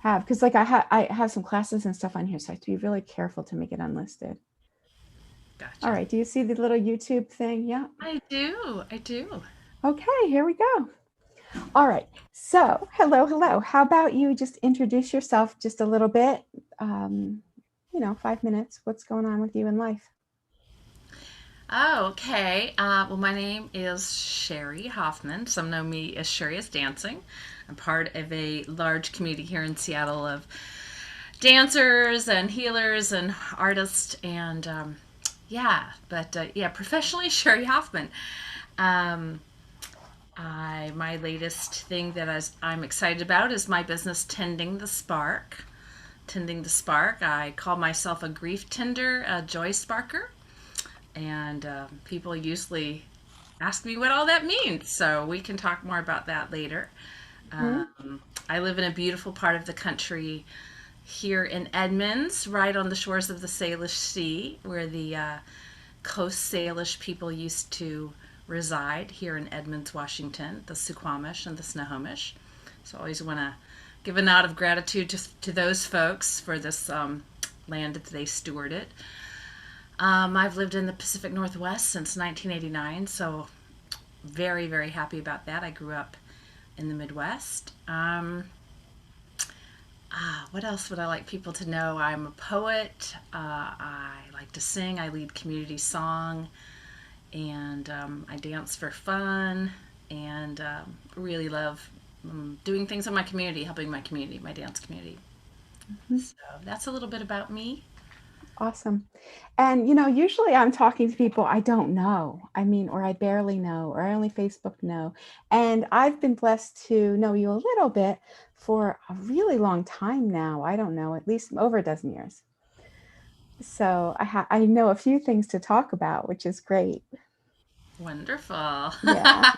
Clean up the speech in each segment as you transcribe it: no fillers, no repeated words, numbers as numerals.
have, because like I have some classes and stuff on here, so I have to be really careful to make it unlisted. All Gotcha. right, do you see the little YouTube thing? Yeah. I do. I do. Okay, here we go. All right. So, hello, hello. How about you just introduce yourself just a little bit? Um, 5 minutes. What's going on with you in life? Oh, okay. Well, my name is Sherry Hoffman. Some know me as Sherry is Dancing. I'm part of a large community here in Seattle of dancers and healers and artists. And professionally, Sherry Hoffman. Um, my latest thing that I'm excited about is my business, Tending the Spark. Tending the Spark. I call myself a grief tender, a joy sparker. And people usually ask me what all that means. So we can talk more about that later. Hmm. I live in a beautiful part of the country here in Edmonds, right on the shores of the Salish Sea, where the Coast Salish people used to reside here in Edmonds, Washington, the Suquamish and the Snohomish. So I always want to give a nod of gratitude to those folks for this land that they stewarded. I've lived in the Pacific Northwest since 1989, so very, very happy about that. I grew up in the Midwest. What else would I like people to know? I'm a poet. I like to sing. I lead community song, and I dance for fun, and really love doing things in my community, helping my community, my dance community. So that's a little bit about me. Awesome. And usually I'm talking to people I don't know. I mean, or I barely know, or I only Facebook know. And I've been blessed to know you a little bit for a really long time now. I don't know, at least over a dozen years. So I know a few things to talk about, which is great. Wonderful. Yeah.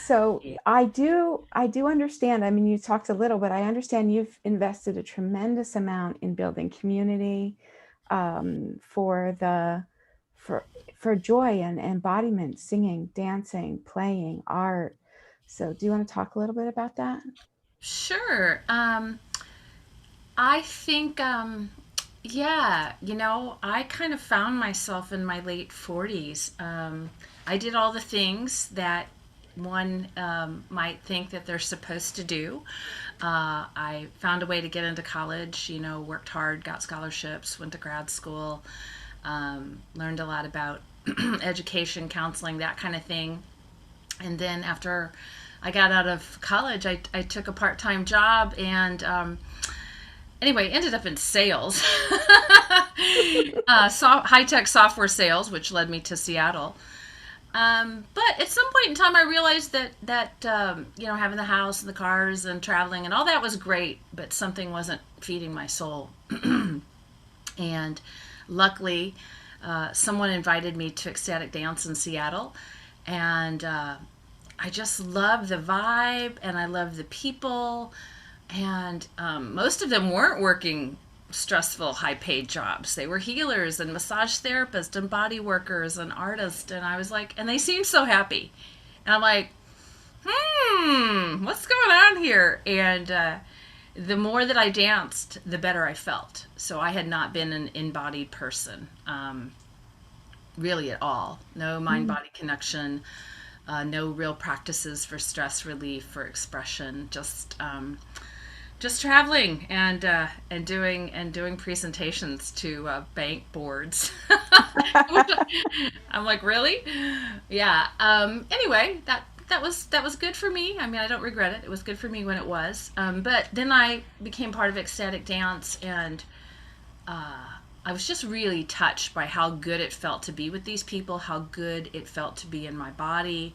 So I do understand. I mean, you talked a little, but I understand you've invested a tremendous amount in building community, for the for joy and embodiment, singing, dancing, playing, art. So do you want to talk a little bit about that? Sure. I think, I kind of found myself in my late 40s. I did all the things that one might think that they're supposed to do. I found a way to get into college, worked hard, got scholarships, went to grad school, learned a lot about education, counseling, that kind of thing. And then after I got out of college, I took a part time job and anyway, ended up in sales, high tech software sales, which led me to Seattle. But at some point in time, I realized that having the house and the cars and traveling and all that was great, but something wasn't feeding my soul. And luckily, someone invited me to ecstatic dance in Seattle, and I just love the vibe and I love the people. And most of them weren't working stressful, high paid jobs. They were healers and massage therapists and body workers and artists. And I was like, and they seemed so happy. And I'm like, what's going on here? And the more that I danced, the better I felt. So I had not been an embodied person, really at all. No mind Mm. body connection, no real practices for stress relief, for expression, just traveling and doing presentations to bank boards. I'm like, really? Yeah. Anyway, that was good for me. I mean, I don't regret it. It was good for me when it was. But then I became part of ecstatic dance, and I was just really touched by how good it felt to be with these people, how good it felt to be in my body,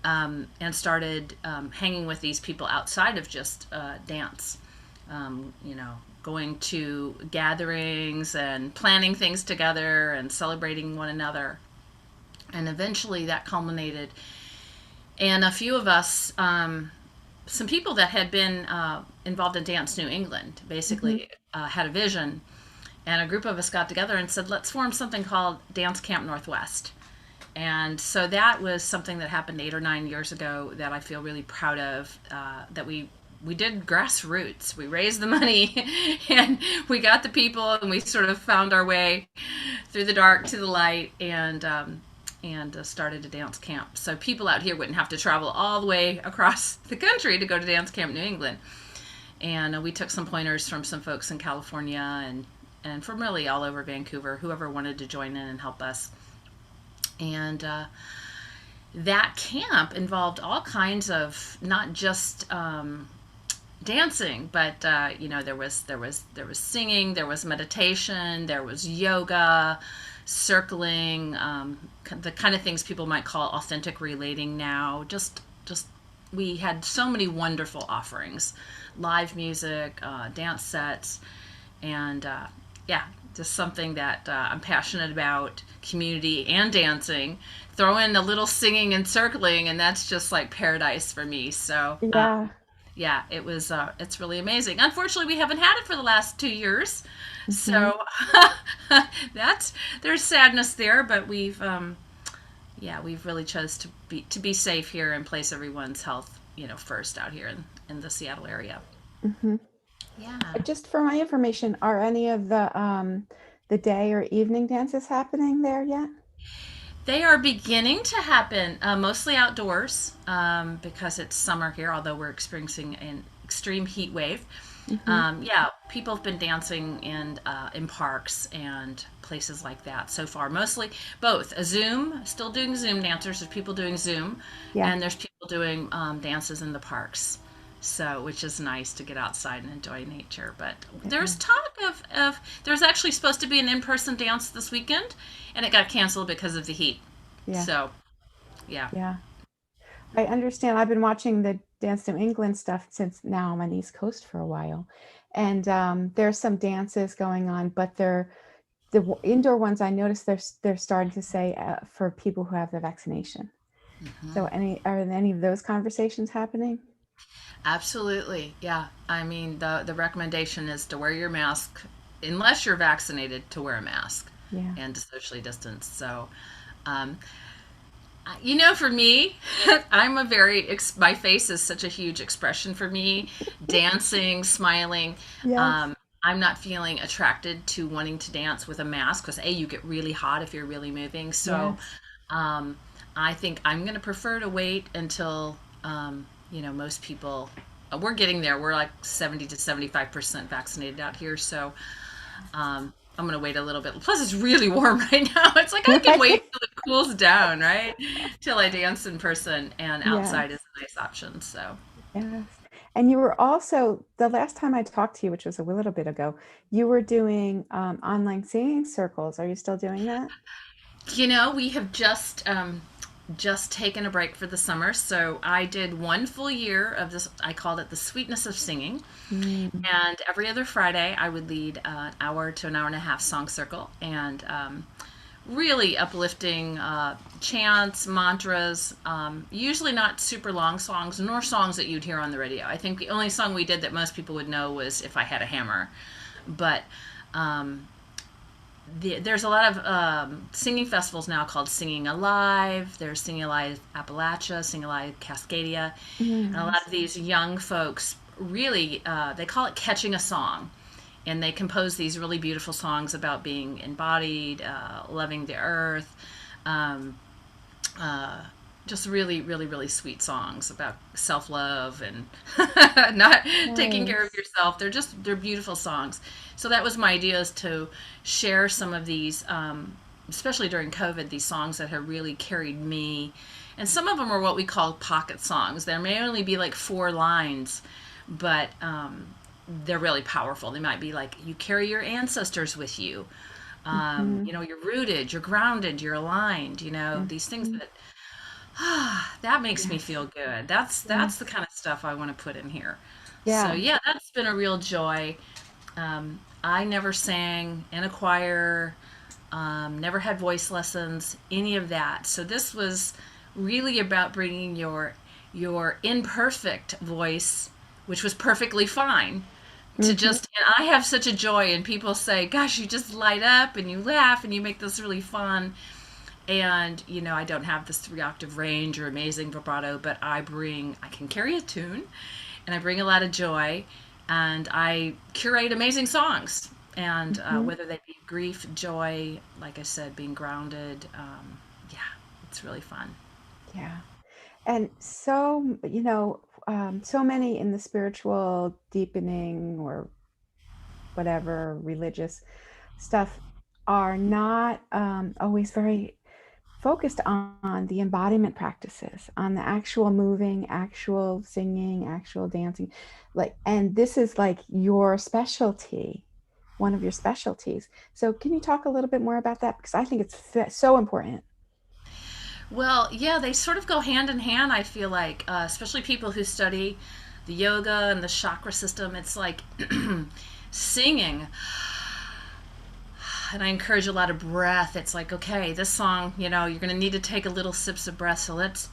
and started hanging with these people outside of just dance. Going to gatherings and planning things together and celebrating one another. And eventually that culminated in a few of us, some people that had been involved in Dance New England, Hmm. basically had a vision. And a group of us got together and said, let's form something called Dance Camp Northwest. And so that was something that happened 8 or 9 years ago that I feel really proud of, that we we did grassroots. We raised the money and we got the people, and we sort of found our way through the dark to the light, and started a dance camp. So people out here wouldn't have to travel all the way across the country to go to Dance Camp New England. And we took some pointers from some folks in California, and from really all over Vancouver, whoever wanted to join in and help us. And that camp involved all kinds of, not just dancing, but there was singing, there was meditation, there was yoga, circling, the kind of things people might call authentic relating now. Just we had so many wonderful offerings, live music, dance sets, and yeah, just something that I'm passionate about, community and dancing. Throw in a little singing and circling, and that's just like paradise for me. So Yeah. yeah, it's really amazing. Unfortunately, we haven't had it for the last 2 years, Hmm. so that's there's sadness there. But yeah, we've really chose to be safe here and place everyone's health, first out here in the Seattle area. Hmm. Yeah. Just for my information, are any of the day or evening dances happening there yet? They are beginning to happen, mostly outdoors, because it's summer here, although we're experiencing an extreme heat wave. Hmm. Yeah, people have been dancing in parks and places like that so far. Mostly both. A Zoom, still doing Zoom dancers. There's people doing Zoom, Yeah. and there's people doing dances in the parks. So, which is nice to get outside and enjoy nature. But Yeah. there's talk of there's actually supposed to be an in-person dance this weekend, and it got canceled because of the heat. Yeah. So, yeah. Yeah. I understand. I've been watching the Dance New England stuff since now I'm on the East Coast for a while. And there's some dances going on, but indoor ones I noticed they're starting to say for people who have the vaccination. So are any of those conversations happening? Absolutely. Yeah. I mean, the recommendation is to wear your mask unless you're vaccinated, to wear a mask Yeah. and to socially distance. So, um, for me, my face is such a huge expression for me. Dancing, smiling. Yes. Um, I'm not feeling attracted to wanting to dance with a mask because A, you get really hot if you're really moving. So, Yes. um, I think I'm going to prefer to wait until, most people, we're getting there. We're like 70 to 75% vaccinated out here. So, I'm going to wait a little bit. Plus, it's really warm right now. It's like I can wait Right? till it cools down, right? Till I dance in person, and outside is Yes. a nice option. So, Yes. And you were also, the last time I talked to you, which was a little bit ago, you were doing online singing circles. Are you still doing that? we have just taken a break for the summer. So I did one full year of this. I called it the sweetness of singing. Mm. And every other Friday, I would lead an hour to an hour and a half song circle, and really uplifting chants, mantras, usually not super long songs, nor songs that you'd hear on the radio. I think the only song we did that most people would know was If I Had a Hammer. But um, there's a lot of singing festivals now called Singing Alive. There's Singing Alive Appalachia, Singing Alive Cascadia. Mm, And a lot nice. of these young folks really, they call it catching a song. And they compose these really beautiful songs about being embodied, loving the earth, um, uh, just really, really, really sweet songs about self love and not taking care of Nice. yourself. They're beautiful songs. So that was my idea, is to share some of these, especially during COVID, these songs that have really carried me. And some of them are what we call pocket songs. There may only be like 4 lines, but they're really powerful. They might be like, you carry your ancestors with you. Hmm. You're rooted, you're grounded, you're aligned. These things Hmm. that that makes me Yes. feel good. That's the Yes. kind of stuff I want to put in here. So Yeah. yeah, that's been a real joy. I never sang in a choir, never had voice lessons, any of that. So this was really about bringing your imperfect voice, which was perfectly fine, to Hmm. just, and I have such a joy, and people say, gosh, you just light up and you laugh and you make this really fun. And I don't have this 3-octave range or amazing vibrato, but I can carry a tune, and I bring a lot of joy, and I curate amazing songs. And Hmm. whether they be grief, joy, like I said, being grounded, yeah, it's really fun. Yeah. And so, so many in the spiritual deepening or whatever religious stuff are not always very focused on the embodiment practices, on the actual moving, actual singing, actual dancing. Like, and this is like your specialty, one of your specialties. So, can you talk a little bit more about that? Because I think it's so important. Well, yeah, they sort of go hand in hand, I feel like, especially people who study the yoga and the chakra system. It's like singing, and I encourage a lot of breath. It's like, okay, this song, you're going to need to take a little sips of breath, so let's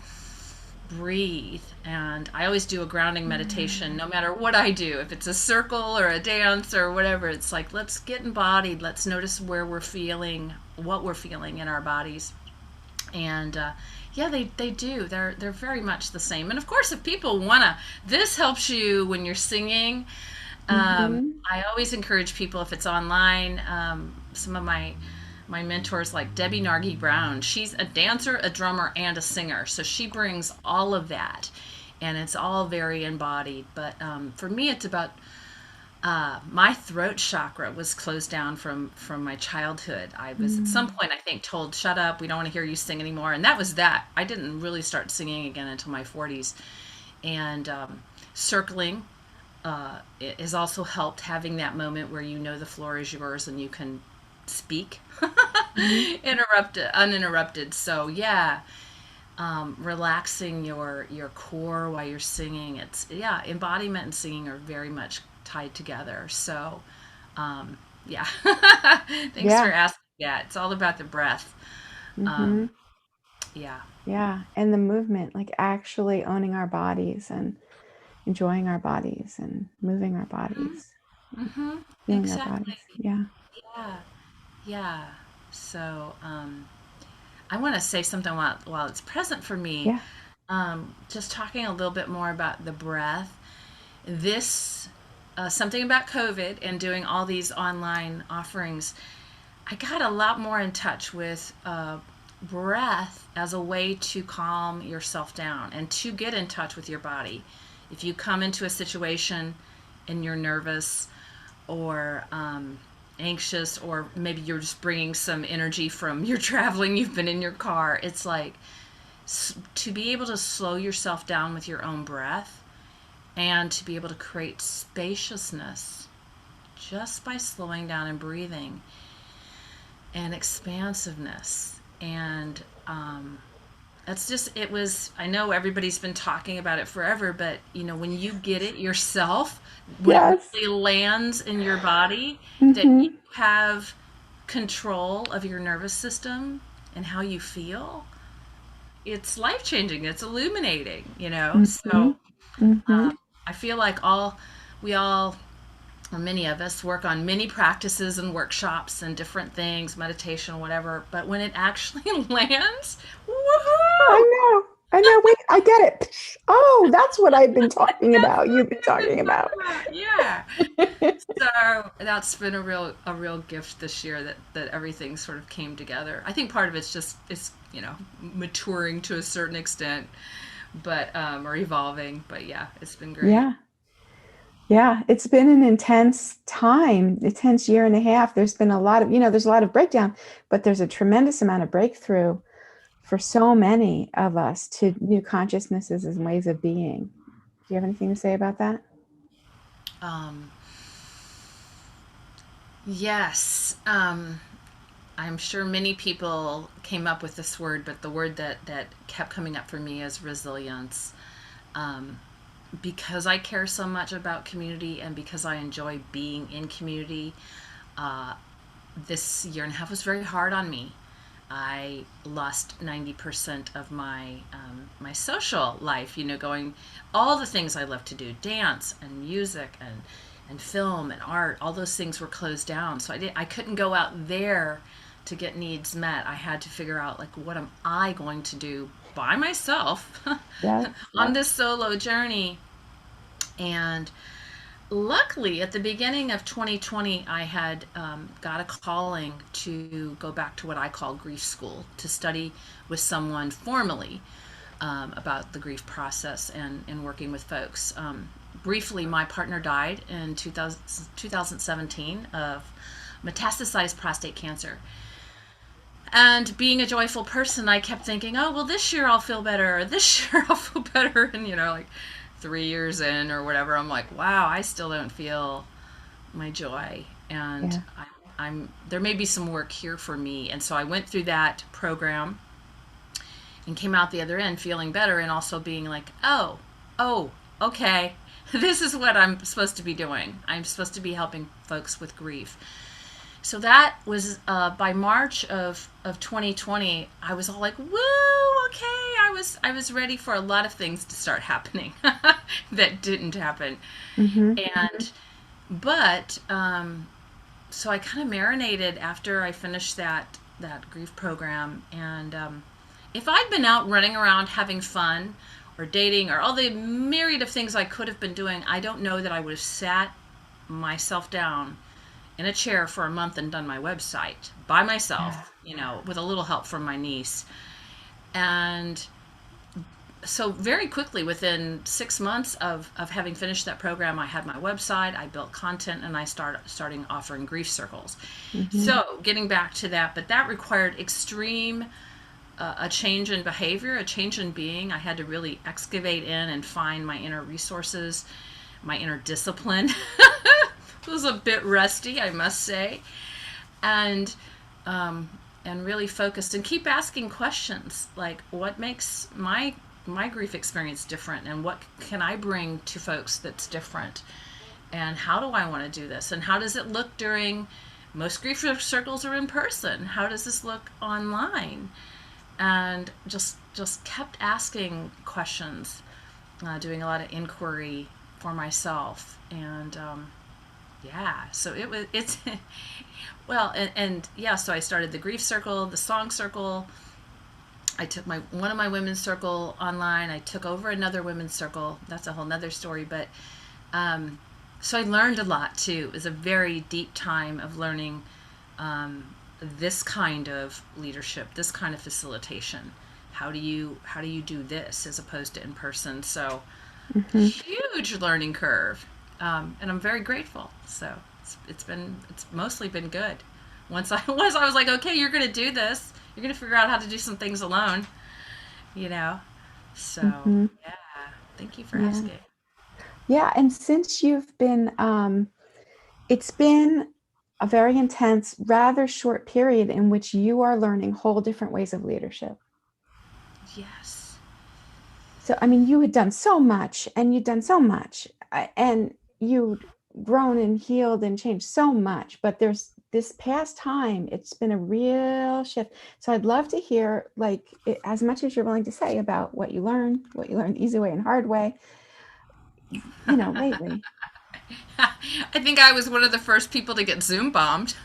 breathe. And I always do a grounding meditation, Mm. no matter what I do. If it's a circle or a dance or whatever, it's like, let's get embodied. Let's notice where we're feeling, what we're feeling in our bodies. And yeah, they do. They're very much the same. And of course, if people wanna, this helps you when you're singing. Mm-hmm. I always encourage people, if it's online. Some of my mentors, like Debbie Nargi Brown, she's a dancer, a drummer, and a singer. So she brings all of that, and it's all very embodied. But for me, it's about my throat chakra was closed down from my childhood. I was at some Mm. point, I think, told, "Shut up, we don't want to hear you sing anymore," and that was that. I didn't really start singing again until my 40s, and circling it has also helped, having that moment where the floor is yours and you can speak Mm-hmm. uninterrupted. So yeah, relaxing your core while you're singing. It's, yeah, embodiment and singing are very much tied together. So yeah, thanks for Yeah. asking. Yeah, it's all about the breath. Mm-hmm. Um, yeah. Yeah. And the movement, like actually owning our bodies and enjoying our bodies and moving our bodies, Mm-hmm. feeling our Exactly. bodies. Yeah. Yeah. Yeah. So I want to say something while it's present for me. Yeah. Just talking a little bit more about the breath. This something about COVID and doing all these online offerings. I got a lot more in touch with breath as a way to calm yourself down and to get in touch with your body. If you come into a situation and you're nervous or anxious, or maybe you're just bringing some energy from your traveling, you've been in your car, it's like to be able to slow yourself down with your own breath and to be able to create spaciousness just by slowing down and breathing, and expansiveness. And that's just, it was, I know everybody's been talking about it forever, but when you get it yourself, when it Yes. really lands in your body, that you Mm-hmm. have control of your nervous system and how you feel, it's life changing. It's illuminating. Mm-hmm. So Mm-hmm. I feel like we all, or many of us, work on many practices and workshops and different things, meditation, whatever. But when it actually lands, I woohoo! know. I know. Wait, I get it. Oh, that's what I've been talking about. You've been talking about. Yeah. So that's been a real gift this year, that everything sort of came together. I think part of it's maturing to a certain extent, but or evolving. But yeah, it's been great. Yeah. Yeah. It's been an intense time, intense year and a half. There's been a lot of, there's a lot of breakdown, but there's a tremendous amount of breakthrough for so many of us to new consciousnesses and ways of being. Do you have anything to say about that? Um, yes. I'm sure many people came up with this word, but the word that kept coming up for me is resilience. Um, because I care so much about community and because I enjoy being in community, uh, this year and a half was very hard on me. I lost 90% of my social life, going all the things I love to do, dance and music and film and art, all those things were closed down. So I couldn't go out there to get needs met. I had to figure out, like, what am I going to do by myself Yes. on Yes. this solo journey. And luckily, at the beginning of 2020, I had got a calling to go back to what I call grief school, to study with someone formally about the grief process and working with folks. Briefly, my partner died in 2017 of metastasized prostate cancer. And being a joyful person, I kept thinking, oh, well, this year I'll feel better, or this year I'll feel better. And, like 3 years in or whatever, I'm like, wow, I still don't feel my joy. And Yeah. I'm there may be some work here for me. And so I went through that program and came out the other end feeling better, and also being like, oh, okay, this is what I'm supposed to be doing. I'm supposed to be helping folks with grief. So that was by March of 2020. I was all like, "Woo, okay!" I was ready for a lot of things to start happening that didn't happen, Mm-hmm. and but so I kind of marinated after I finished that grief program, and if I'd been out running around having fun, or dating, or all the myriad of things I could have been doing, I don't know that I would have sat myself down in a chair for a month and done my website by Yeah. myself, with a little help from my niece. And so very quickly, within 6 months of having finished that program, I had my website, I built content, and I starting offering grief circles. Mm-hmm. So getting back to that, but that required extreme a change in behavior, a change in being. I had to really excavate in and find my inner resources, my inner discipline. It was a bit rusty, I must say, and and really focused, and keep asking questions like, what makes my grief experience different, and what can I bring to folks that's different, and how do I want to do this, and how does it look during most grief circles are in person, how does this look online, and just kept asking questions, doing a lot of inquiry for myself, and yeah, so it's well, and yeah, so I started the grief circle, the song circle. I took my one of my women's circle online. I took over another women's circle. That's a whole nother story. But so I learned a lot too. It was a very deep time of learning this kind of leadership, this kind of facilitation. How do you do this as opposed to in person? So Mm-hmm. huge learning curve, and I'm very grateful. So it's mostly been good. Once I was like, okay, you're gonna do this. You're gonna figure out how to do some things alone. You know. So Mm-hmm. yeah, thank you for Yeah. asking. Yeah. And since you've been, it's been a very intense, rather short period in which you are learning whole different ways of leadership. Yes. So, I mean, you had done so much and you'd done so much, and you'd grown and healed and changed so much. But there's this past time, it's been a real shift. So, I'd love to hear, like, as much as you're willing to say about what you learned the easy way and hard way, lately. I think I was one of the first people to get Zoom bombed.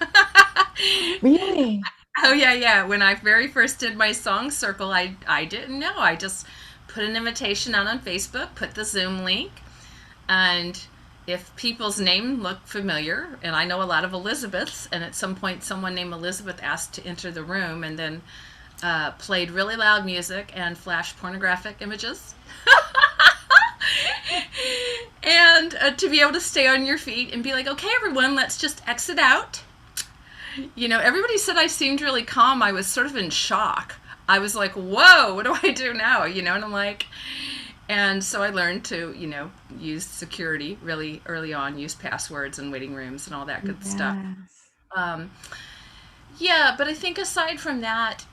Really? Oh yeah, yeah. When I very first did my song circle, I didn't know. I just put an invitation out on Facebook, put the Zoom link, and if people's name looked familiar, and I know a lot of Elizabeths, and at some point someone named Elizabeth asked to enter the room, and then played really loud music and flashed pornographic images. And to be able to stay on your feet and be like, okay, everyone, let's just exit out. Everybody said I seemed really calm. I was sort of in shock. I was like, whoa, what do I do now? And I'm like, and so I learned to, use security really early on, use passwords and waiting rooms and all that good stuff. Yes. Um, yeah, but I think aside from that,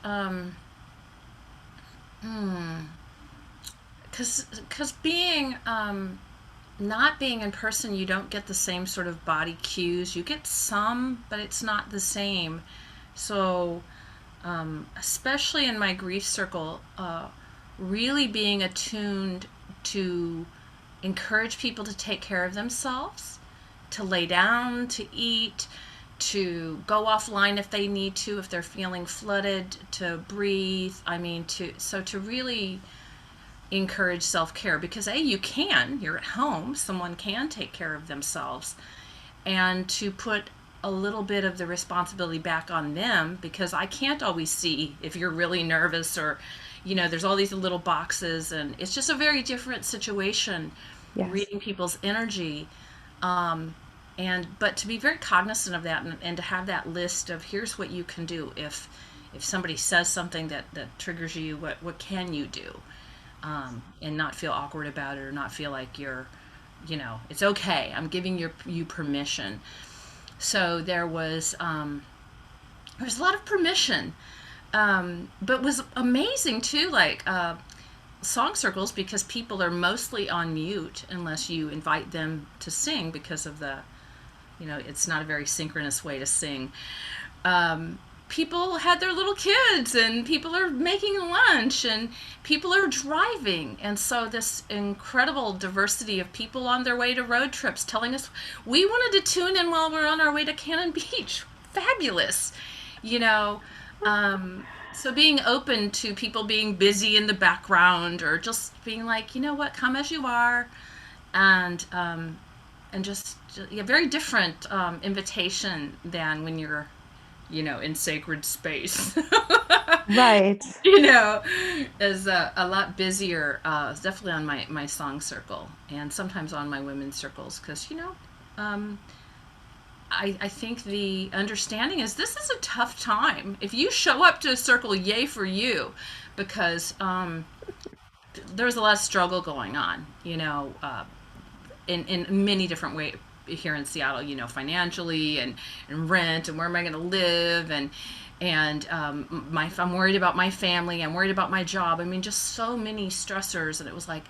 because being not being in person, you don't get the same sort of body cues. You get some, but it's not the same. So, especially in my grief circle, really being attuned to encourage people to take care of themselves, to lay down, to eat, to go offline if they need to, if they're feeling flooded, to breathe. I mean, to really encourage self-care because you can, you're at home, someone can take care of themselves, and to put a little bit of the responsibility back on them because I can't always see if you're really nervous or there's all these little boxes, and it's just a very different situation Yes. reading people's energy. um, and but to be very cognizant of that, and to have that list of here's what you can do if somebody says something that triggers you, what can you do, and not feel awkward about it or not feel like it's okay. I'm giving you permission. So there was a lot of permission, but was amazing too. Like song circles, because people are mostly on mute unless you invite them to sing because of it's not a very synchronous way to sing. Um, People had their little kids, and people are making lunch, and people are driving, and so this incredible diversity of people on their way to road trips telling us we wanted to tune in while we're on our way to Cannon Beach. Fabulous. you know so being open to people being busy in the background, or just being like, you know what, come as you are. And just yeah, very different invitation than when you're in sacred space. Right. you know, is a lot busier. It's definitely on my song circle, and sometimes on my women's circles, because um, I think the understanding is this is a tough time. If you show up to a circle, yay for you, because there's a lot of struggle going on. In many different ways here in Seattle, financially, and rent, and where am I going to live, and I'm worried about my family, I'm worried about my job. I mean, just so many stressors, and it was like,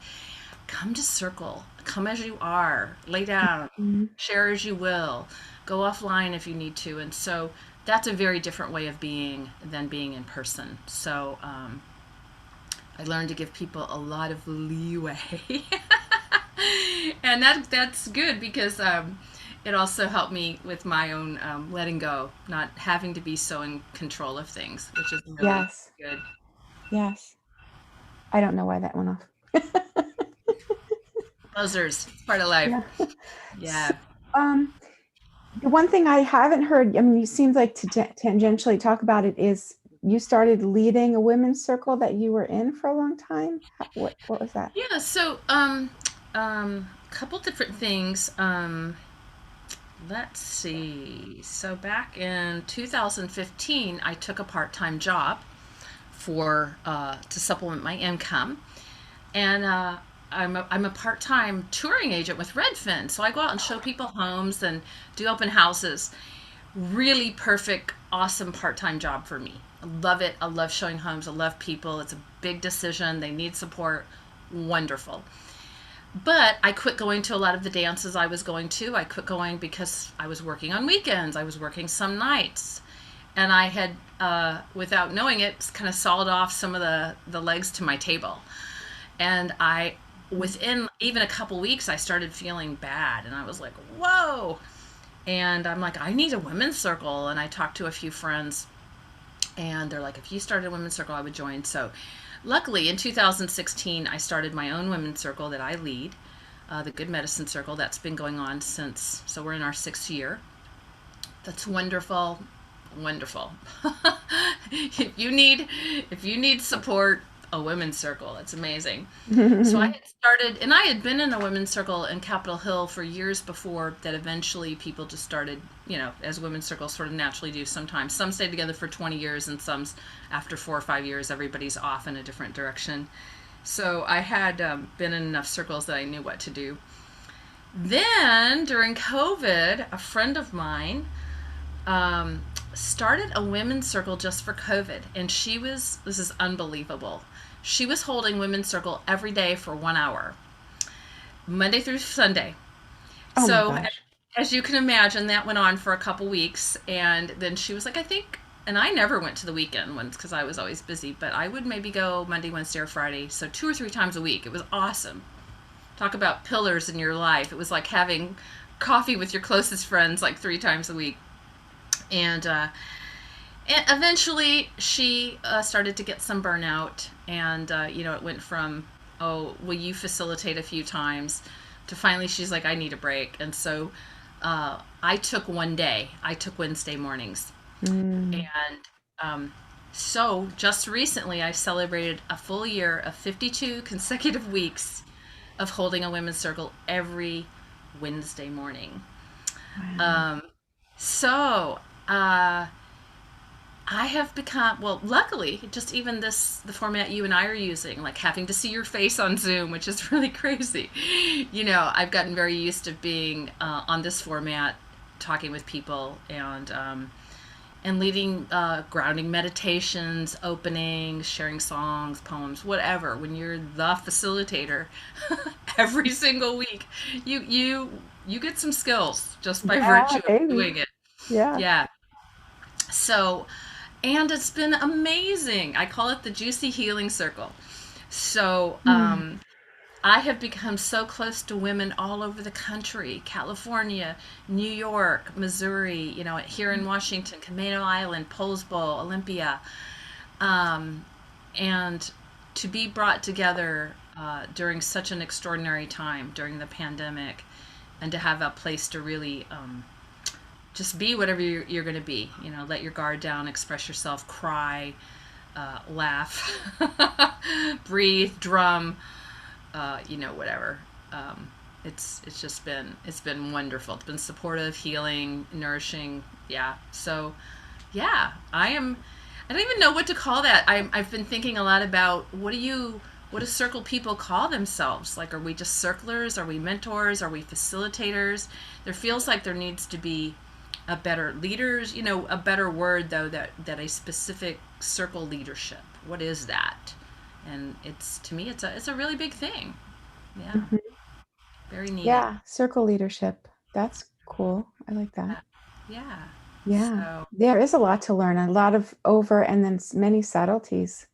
come to circle, come as you are, lay down, Mhm. share as you will, go offline if you need to, and so that's a very different way of being than being in person. So I learned to give people a lot of leeway. And that's good because it also helped me with my own letting go, not having to be so in control of things, which is really Yes. good. Yes. I don't know why that went off. Buzzers, it's part of life. Yeah. So, Yeah. um, the one thing I haven't heard, I mean, you seemed like to tangentially talk about it, is you started leading a women's circle that you were in for a long time. What was that? Yeah. So couple different things. Let's see. So back in 2015, I took a part-time job for to supplement my income, and I'm a part-time touring agent with Redfin. So I go out and show people homes and do open houses. Really perfect, awesome part-time job for me. I love it. I love showing homes. I love people. It's a big decision. They need support. Wonderful. But I quit going to a lot of the dances I was going to. I quit going because I was working on weekends. I was working some nights. And I had, without knowing it, kind of sawed off some of the legs to my table. And within even a couple weeks, I started feeling bad. And I was like, whoa. And I'm like, I need a women's circle. And I talked to a few friends, and they're like, if you started a women's circle, I would join. So luckily, in 2016, I started my own women's circle that I lead, the Good Medicine Circle. That's been going on since, so we're in our 6th year. That's wonderful, wonderful. if you need support, a women's circle. It's amazing. So I had started, and I had been in a women's circle in Capitol Hill for years before that. Eventually, people just started, as women's circles sort of naturally do sometimes. Some stay together for 20 years, and some, after 4 or 5 years, everybody's off in a different direction. So I had been in enough circles that I knew what to do. Then, during COVID, a friend of mine um, started a women's circle just for COVID. And this is unbelievable. She was holding women's circle every day for 1 hour, Monday through Sunday. Oh my So, gosh. as you can imagine, that went on for a couple weeks. And then she was like, I think, and I never went to the weekend ones because I was always busy, but I would maybe go Monday, Wednesday, or Friday. So 2 or 3 times a week. It was awesome. Talk about pillars in your life. It was like having coffee with your closest friends like 3 times a week. And eventually she started to get some burnout, and it went from oh, will you facilitate a few times? To finally, she's like, I need a break. And so I took one day. I took Wednesday mornings. Mm. And um, so just recently, I celebrated a full year of 52 consecutive weeks of holding a women's circle every Wednesday morning. Wow. Um, so uh, I have become, well, luckily, just even this, the format you and I are using, like having to see your face on Zoom, which is really crazy. You know, I've gotten very used to being on this format, talking with people and leading grounding meditations, openings, sharing songs, poems, whatever. When you're the facilitator every single week, you get some skills just by Yeah, virtue of maybe. doing it. Yeah. Yeah. So, and it's been amazing. I call it the juicy healing circle. So, Mm. I have become so close to women all over the country: California, New York, Missouri, you know, here in Washington, Camino Island, Poulsbo, Olympia. Um, and to be brought together during such an extraordinary time during the pandemic, and to have a place to really just be whatever you're going to be, you know, let your guard down, express yourself, cry, laugh, breathe, drum, you know, whatever. Um, it's just been, it's been wonderful. It's been supportive, healing, nourishing. Yeah. So, yeah, I am. I don't even know what to call that. I've been thinking a lot about what do circle people call themselves? Like, are we just circlers? Are we mentors? Are we facilitators? There feels like there needs to be a better leaders. You know, a better word though, that a specific circle leadership. What is that? And it's, to me, it's a really big thing. Yeah, Mhm. very needed. Yeah, circle leadership. That's cool. I like that. Yeah, yeah. Yeah. So There is a lot to learn, a lot of over and then many subtleties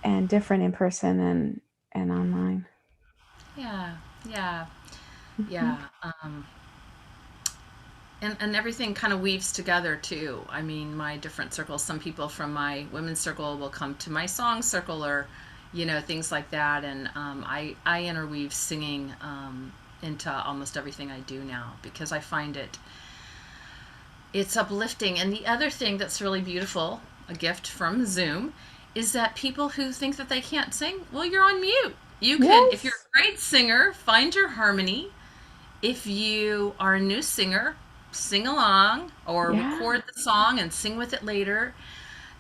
and different in person and online. yeah, yeah, Mhm. yeah. And everything kind of weaves together too. I mean, my different circles. Some people from my women's circle will come to my song circle, or, you know, things like that. And I interweave singing into almost everything I do now because I find it's uplifting. And the other thing that's really beautiful, a gift from Zoom, is that people who think that they can't sing, well, you're on mute. You can, if you're Yes. a great singer, find your harmony. If you are a new singer, sing along or Yeah. record the song and sing with it later.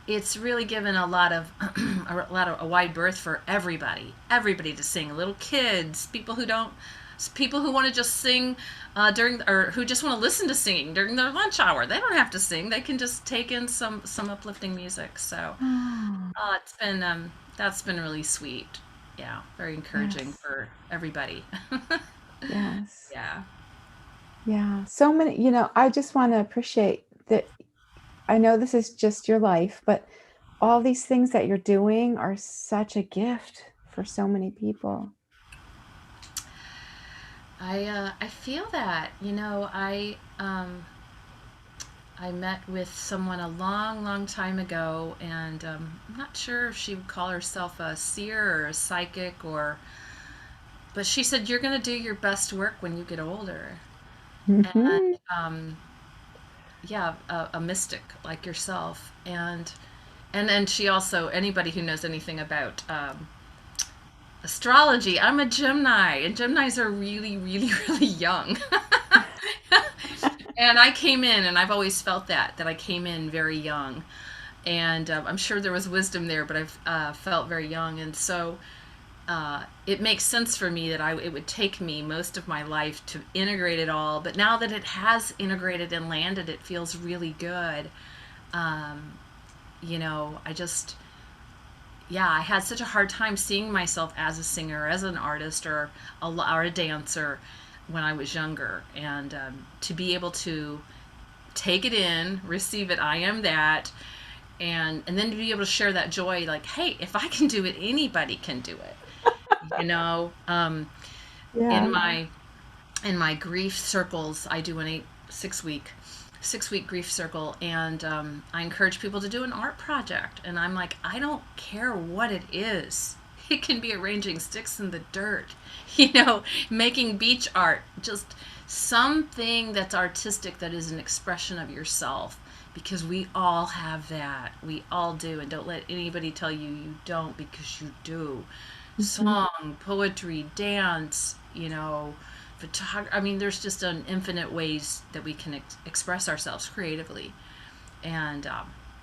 It's really given a lot of a wide berth for everybody to sing. Little kids, people who want to just sing during, or who just want to listen to singing during their lunch hour. They don't have to sing. They can just take in some uplifting music. So Oh, it's been that's been really sweet. Yeah, very encouraging yes. for everybody. Yes. Yeah. Yeah. So many, I just want to appreciate that. I know this is just your life, but all these things that you're doing are such a gift for so many people. I feel that, you know, I met with someone a long, long time ago, and I'm not sure if she would call herself a seer or a psychic, or, but she said you're going to do your best work when you get older. And Mhm. yeah, a mystic like yourself, and then she also, anybody who knows anything about astrology, I'm a Gemini, and Geminis are really, really, really young. And I came in, and I've always felt that I came in very young, and I'm sure there was wisdom there, but I've felt very young, and so it makes sense for me that it would take me most of my life to integrate it all. But now that it has integrated and landed, it feels really good. Um, you know, I just, yeah, I had such a hard time seeing myself as a singer, as an artist, or a dancer when I was younger, and to be able to take it in, receive it, I am that, and then to be able to share that joy, like, hey, if I can do it, anybody can do it. You know, in Yeah. my grief circles, I do an 6 week grief circle, and I encourage people to do an art project. And I'm like, I don't care what it is. It can be arranging sticks in the dirt, you know, making beach art, just something that's artistic that is an expression of yourself. Because we all have that. We all do. And don't let anybody tell you you don't, because you do. Hmm. Song, poetry, dance, you know, photography. I mean, there's just an infinite ways that we can express ourselves creatively. And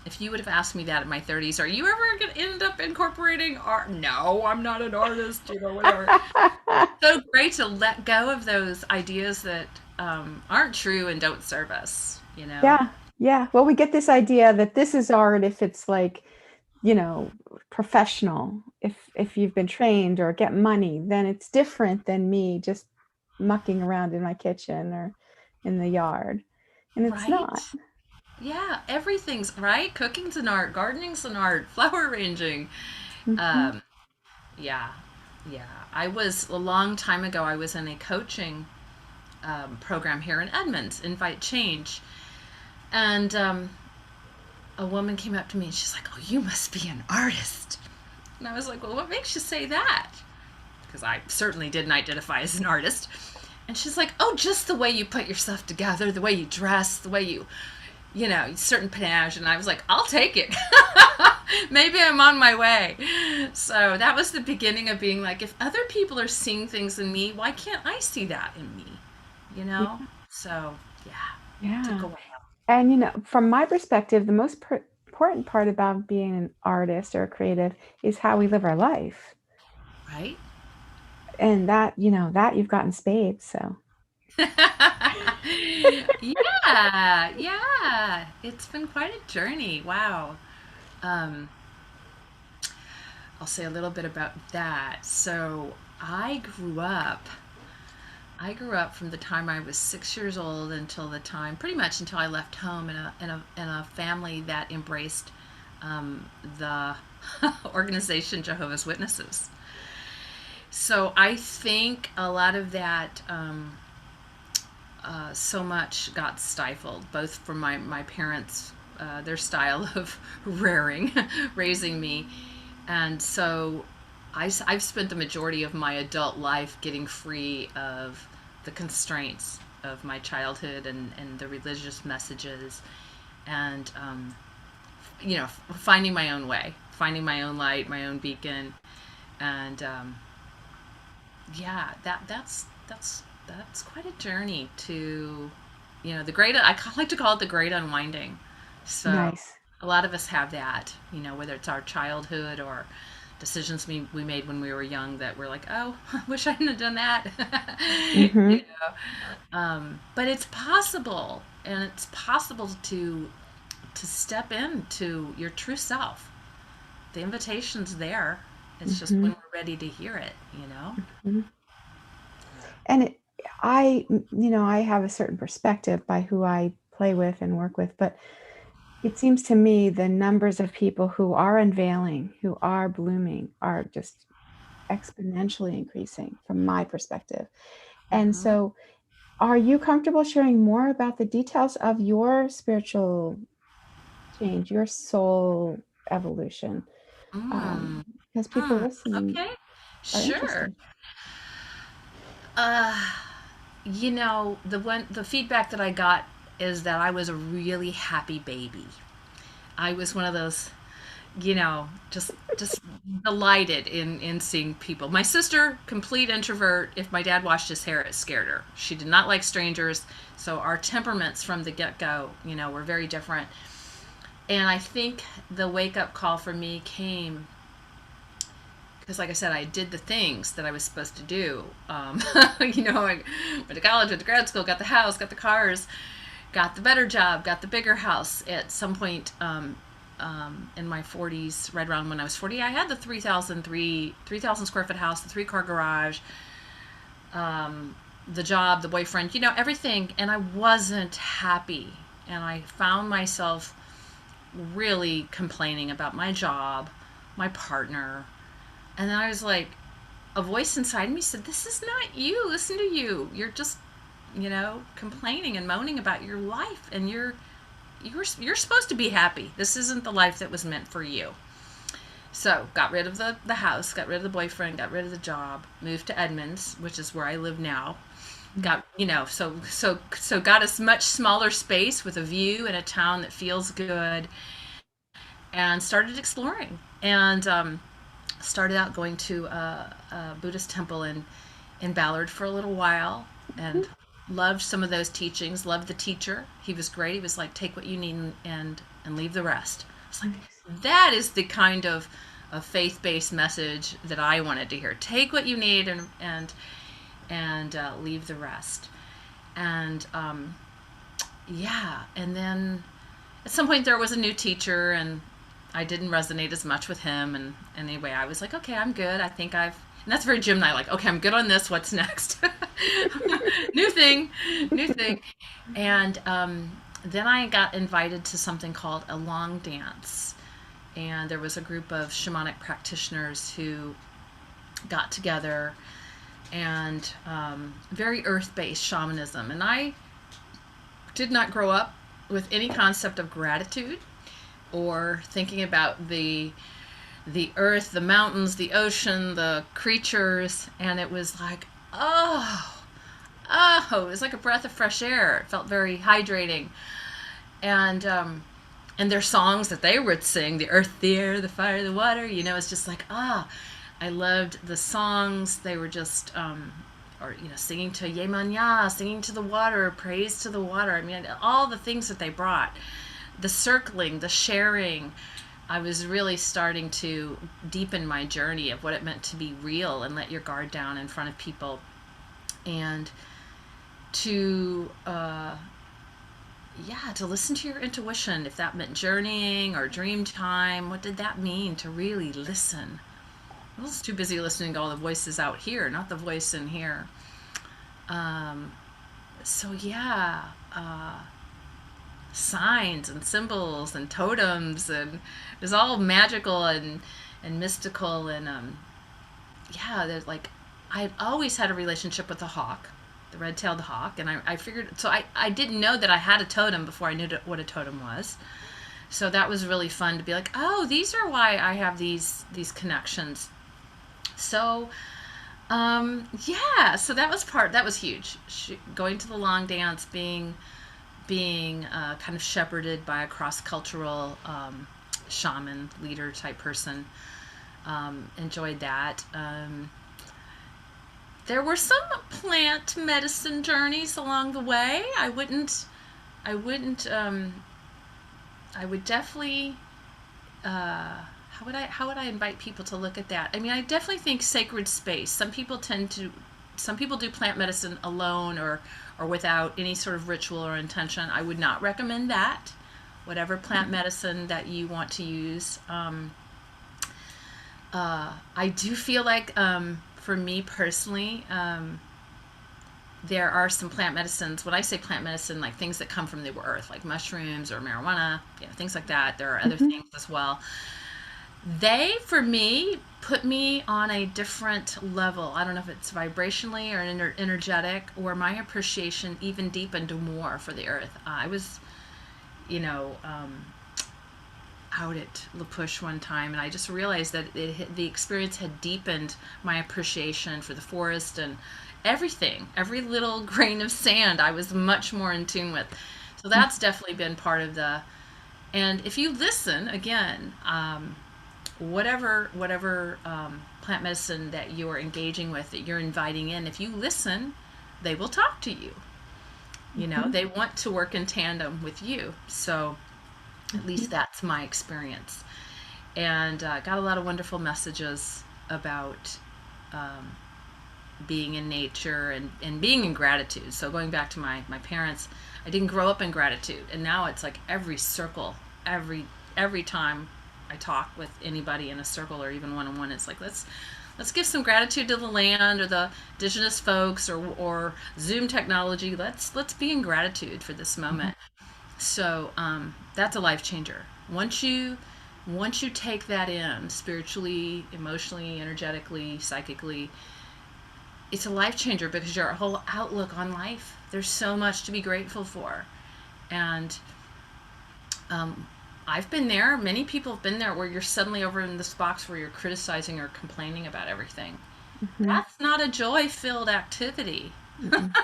if you would have asked me that in my 30s, are you ever going to end up incorporating art? No, I'm not an artist, you know, whatever. So great to let go of those ideas that aren't true and don't serve us, you know? Yeah, yeah. Well, we get this idea that this is art if it's like, you know, professional. If you've been trained or get money, then it's different than me just mucking around in my kitchen or in the yard. And it's not. Right? Yeah, everything's right. Cooking's an art, gardening's an art, flower arranging. Hmm. Um, yeah, yeah. I was a long time ago, I was in a coaching program here in Edmonds, Invite Change. And a woman came up to me and she's like, "Oh, you must be an artist." And I was like, "Well, what makes you say that?" Because I certainly didn't identify as an artist. And she's like, "Oh, just the way you put yourself together, the way you dress, the way you know, certain panache." And I was like, "I'll take it." Maybe I'm on my way. So that was the beginning of being like, if other people are seeing things in me, why can't I see that in me? You know? Yeah, So, yeah, took yeah. a while, And, you know, from my perspective, the most important part about being an artist or a creative is how we live our life. right? And that, you know, that you've got in spades. So, Yeah, yeah. It's been quite a journey. Wow. Um, I'll say a little bit about that. So I grew up from the time I was 6 years old until the time, pretty much until I left home in a family that embraced the organization Jehovah's Witnesses. So I think a lot of that, so much got stifled, both from my parents, their style of rearing, raising me. And so I've spent the majority of my adult life getting free of the constraints of my childhood and the religious messages and, you know, finding my own way, finding my own light, my own beacon. And yeah, that's quite a journey to, you know, the great. I like to call it the Great Unwinding. So nice. a lot of us have that, you know, whether it's our childhood or decisions we made when we were young that we're like, oh, I wish I hadn't have done that. You Hmm. know, but it's possible, and it's possible to step into your true self. The invitation's there. It's just Hmm. when we're ready to hear it, you know. Hmm. And you know, I have a certain perspective by who I play with and work with, but it seems to me the numbers of people who are unveiling, who are blooming, are just exponentially increasing from my perspective. And Hmm. so, are you comfortable sharing more about the details of your spiritual change, your soul evolution? Mm. Because people Mm. listening Okay. are Sure. interested. Uh, you know, the feedback that I got is that I was a really happy baby. I was one of those, you know, just delighted in seeing people. My sister, complete introvert. If my dad washed his hair, it scared her. She did not like strangers. So our temperaments from the get-go, you know, were very different. And I think the wake-up call for me came because, like I said, I did the things that I was supposed to do. You know, I went to college, went to grad school, got the house, got the cars, got the better job, got the bigger house. At some point in my 40s, right around when I was 40, I had the 3,000 square foot house, the 3 car garage, the job, the boyfriend, you know, everything. And I wasn't happy. And I found myself really complaining about my job, my partner, and then I was like, a voice inside me said, "This is not you. Listen to you. You're just, you know, complaining and moaning about your life, and you're supposed to be happy. This isn't the life that was meant for you." So got rid of the house, got rid of the boyfriend, got rid of the job, moved to Edmonds, which is where I live now. Got, so got a much smaller space with a view in a town that feels good, and started exploring. And started out going to a Buddhist temple in Ballard for a little while, and loved some of those teachings. Loved the teacher; he was great. He was like, "Take what you need and leave the rest." It's like Nice. that is the kind of a faith-based message that I wanted to hear. Take what you need and leave the rest. And yeah, and then at some point there was a new teacher, and I didn't resonate as much with him. And anyway, I was like, okay, I'm good. I think and that's very Jim and I, like, okay, I'm good on this. What's next? new thing, new thing. And then I got invited to something called a long dance. And there was a group of shamanic practitioners who got together, and very earth-based shamanism. And I did not grow up with any concept of gratitude or thinking about the earth, the mountains, the ocean, the creatures, and it was like, it was like a breath of fresh air. It felt very hydrating. And their songs that they would sing, the earth, the air, the fire, the water, it's just like, I loved the songs. They were just, singing to Yemanya, singing to the water, praise to the water. I mean, all the things that they brought, the circling, the sharing. I was really starting to deepen my journey of what it meant to be real and let your guard down in front of people, and to to listen to your intuition. If that meant journeying or dream time, what did that mean to really listen? I was too busy listening to all the voices out here, not the voice in here. So yeah, signs and symbols and totems, and it was all magical and mystical. And there's like, I've always had a relationship with the hawk, the red-tailed hawk, and I figured, so I didn't know that I had a totem before I knew what a totem was. So that was really fun to be like, oh, these are why I have these connections. So so that was huge. Going to the long dance, being kind of shepherded by a cross-cultural shaman leader type person. Enjoyed that. There were some plant medicine journeys along the way. I would definitely, how would I invite people to look at that? I mean, I definitely think sacred space. Some people do plant medicine alone or without any sort of ritual or intention. I would not recommend that. Whatever plant medicine that you want to use. I do feel like, for me personally, there are some plant medicines. When I say plant medicine, like things that come from the earth, like mushrooms or marijuana, things like that. There are other Mm-hmm. things as well. They, for me, put me on a different level. I don't know if it's vibrationally or energetic, or my appreciation even deepened more for the earth. I was, out at La Push one time, and I just realized that the experience had deepened my appreciation for the forest and everything. Every little grain of sand I was much more in tune with. So that's definitely been part of the. And if you listen again, whatever plant medicine that you're engaging with, that you're inviting in, if you listen, they will talk to you. Mm-hmm. They want to work in tandem with you. So at least that's my experience. And got a lot of wonderful messages about being in nature and being in gratitude. So going back to my parents, I didn't grow up in gratitude, and now it's like every circle, every time I talk with anybody in a circle or even one-on-one, it's like, let's give some gratitude to the land or the indigenous folks or Zoom technology. Let's be in gratitude for this moment. So that's a life changer. Once you take that in spiritually, emotionally, energetically, psychically, it's a life changer because your whole outlook on life. There's so much to be grateful for, and I've been there. Many people have been there where you're suddenly over in this box where you're criticizing or complaining about everything. Mhm. That's not a joy-filled activity. Mm-mm.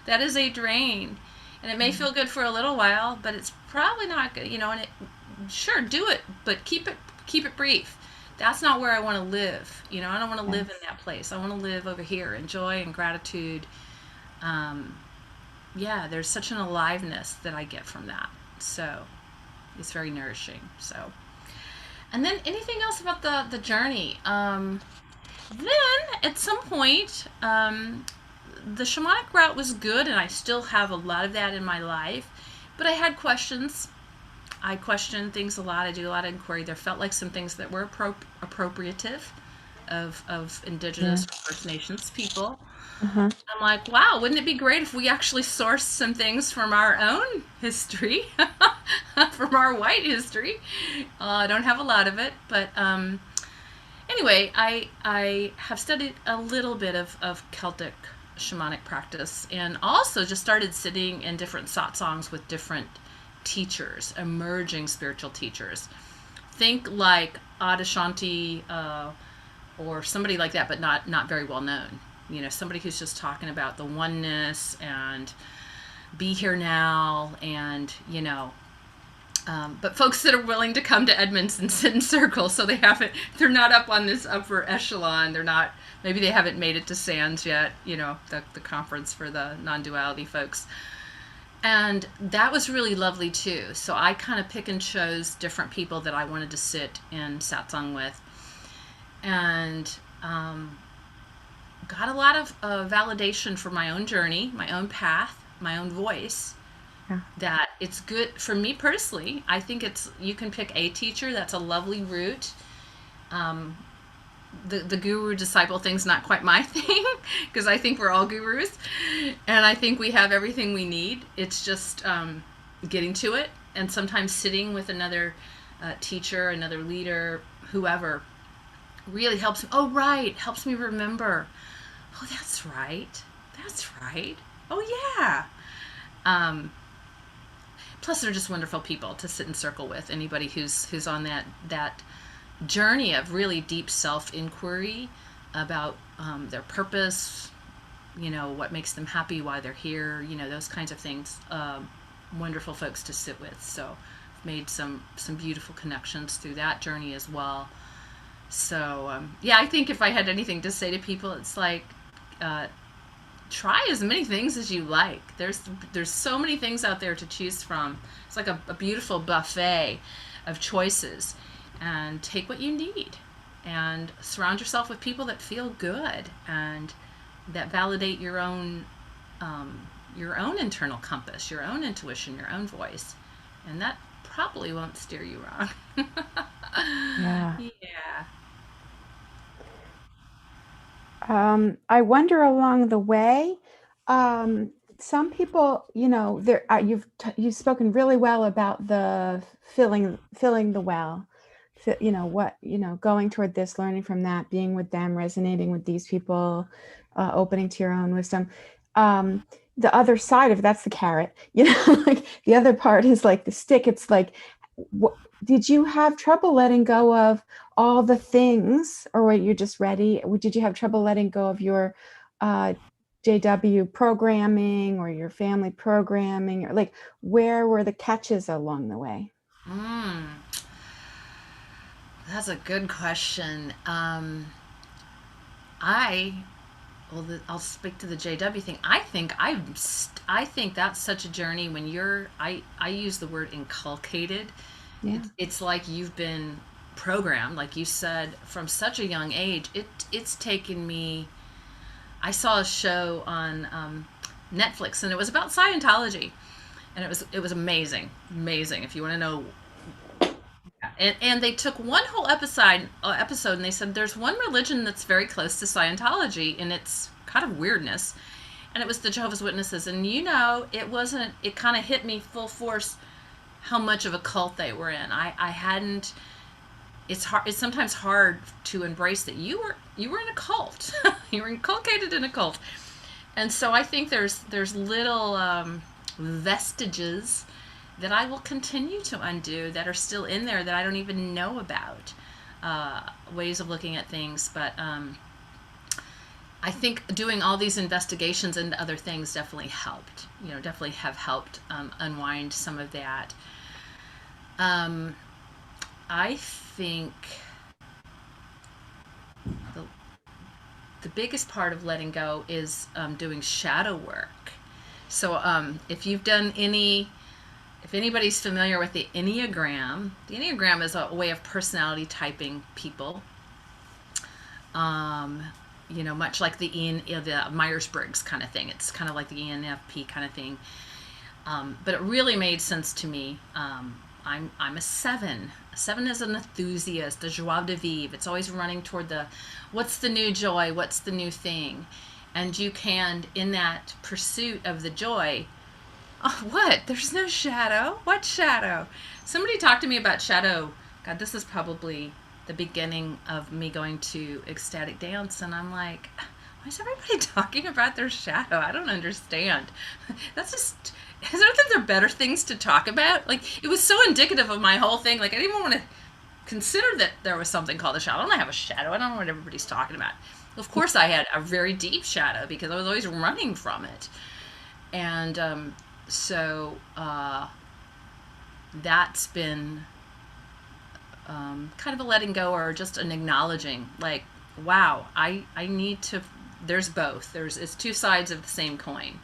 That is a drain. And it may feel good for a little while, but it's probably not good, and sure, do it, but keep it brief. That's not where I want to live. I don't want to live in Yes. that place. I want to live over here in joy and gratitude. Um, yeah, there's such an aliveness that I get from that. So it's very nourishing. So, and then anything else about the journey? Then at some point, the shamanic route was good, and I still have a lot of that in my life. But I had questions. I questioned things a lot. I do a lot of inquiry. There felt like some things that were appropriative of Yeah. indigenous or First Nations people. Uh-huh. I'm like, wow, wouldn't it be great if we actually sourced some things from our own history, from our white history? I don't have a lot of it, but anyway, I have studied a little bit of Celtic shamanic practice, and also just started sitting in different satsangs with different teachers, emerging spiritual teachers. Think like Adishanti, or somebody like that, but not very well known. Somebody who's just talking about the oneness and be here now, and but folks that are willing to come to Edmonds and sit in circles, so they're not up on this upper echelon. They're not, maybe they haven't made it to SANS yet, the conference for the non-duality folks. And that was really lovely too. So I kind of pick and chose different people that I wanted to sit in satsang with, and got a lot of validation for my own journey, my own path, my own voice. Yeah. That it's good for me personally. I think you can pick a teacher. That's a lovely route. Um, the guru disciple thing's not quite my thing, because I think we're all gurus, and I think we have everything we need. It's just getting to it, and sometimes sitting with another teacher, another leader, whoever, really helps. Oh, right, helps me remember. Oh, that's right. That's right. Oh, yeah. Um, Plus, they're just wonderful people to sit in circle with. Anybody who's on that journey of really deep self inquiry about their purpose, what makes them happy, why they're here, those kinds of things. Wonderful folks to sit with. So, I've made some beautiful connections through that journey as well. So, yeah, I think if I had anything to say to people, it's like, uh, try as many things as you like. There's so many things out there to choose from. It's like a beautiful buffet of choices, and take what you need, and surround yourself with people that feel good and that validate your own internal compass, your own intuition, your own voice, and that probably won't steer you wrong. Yeah. Yeah. I wonder along the way, some people, you've spoken really well about the filling the well, going toward this, learning from that, being with them, resonating with these people, opening to your own wisdom. Um, the other side of that's the carrot, like the other part is like the stick. It's like, did you have trouble letting go of all the things, or were you just ready? Did you have trouble letting go of your uh, JW programming or your family programming, or like where were the catches along the way? Mm, that's a good question. I I'll speak to the JW thing. I think that's such a journey when I use the word inculcated. Yeah. It's like you've been programmed, like you said, from such a young age. It's taken me. I saw a show on Netflix, and it was about Scientology, and it was amazing, amazing. If you want to know, and they took one whole episode, and they said there's one religion that's very close to Scientology in its kind of weirdness, and it was the Jehovah's Witnesses. And it wasn't. It kind of hit me full force how much of a cult they were in. I hadn't. It's hard. It's sometimes hard to embrace that you were in a cult. You were inculcated in a cult, and so I think there's little vestiges that I will continue to undo that are still in there that I don't even know about. Ways of looking at things. But I think doing all these investigations into other things definitely helped, definitely have helped unwind some of that. Um, I think the, the biggest part of letting go is doing shadow work. So if you've done any, if anybody's familiar with the Enneagram is a way of personality typing people. Um, much like the Myers-Briggs kind of thing. It's kind of like the ENFP kind of thing. But it really made sense to me. I'm a 7. A 7 is an enthusiast, a joie de vivre. It's always running toward what's the new joy, what's the new thing, and you can, in that pursuit of the joy. Oh, what? There's no shadow. What shadow? Somebody talked to me about shadow. God, this is probably the beginning of me going to ecstatic dance, and I'm like, why is everybody talking about their shadow? I don't understand. That's just, is there better things to talk about? Like, it was so indicative of my whole thing. Like, I didn't even want to consider that there was something called a shadow. I don't have a shadow. I don't know what everybody's talking about. Of course, I had a very deep shadow because I was always running from it. And that's been kind of a letting go, or just an acknowledging, like, wow, I need to, there's both. It's two sides of the same coin.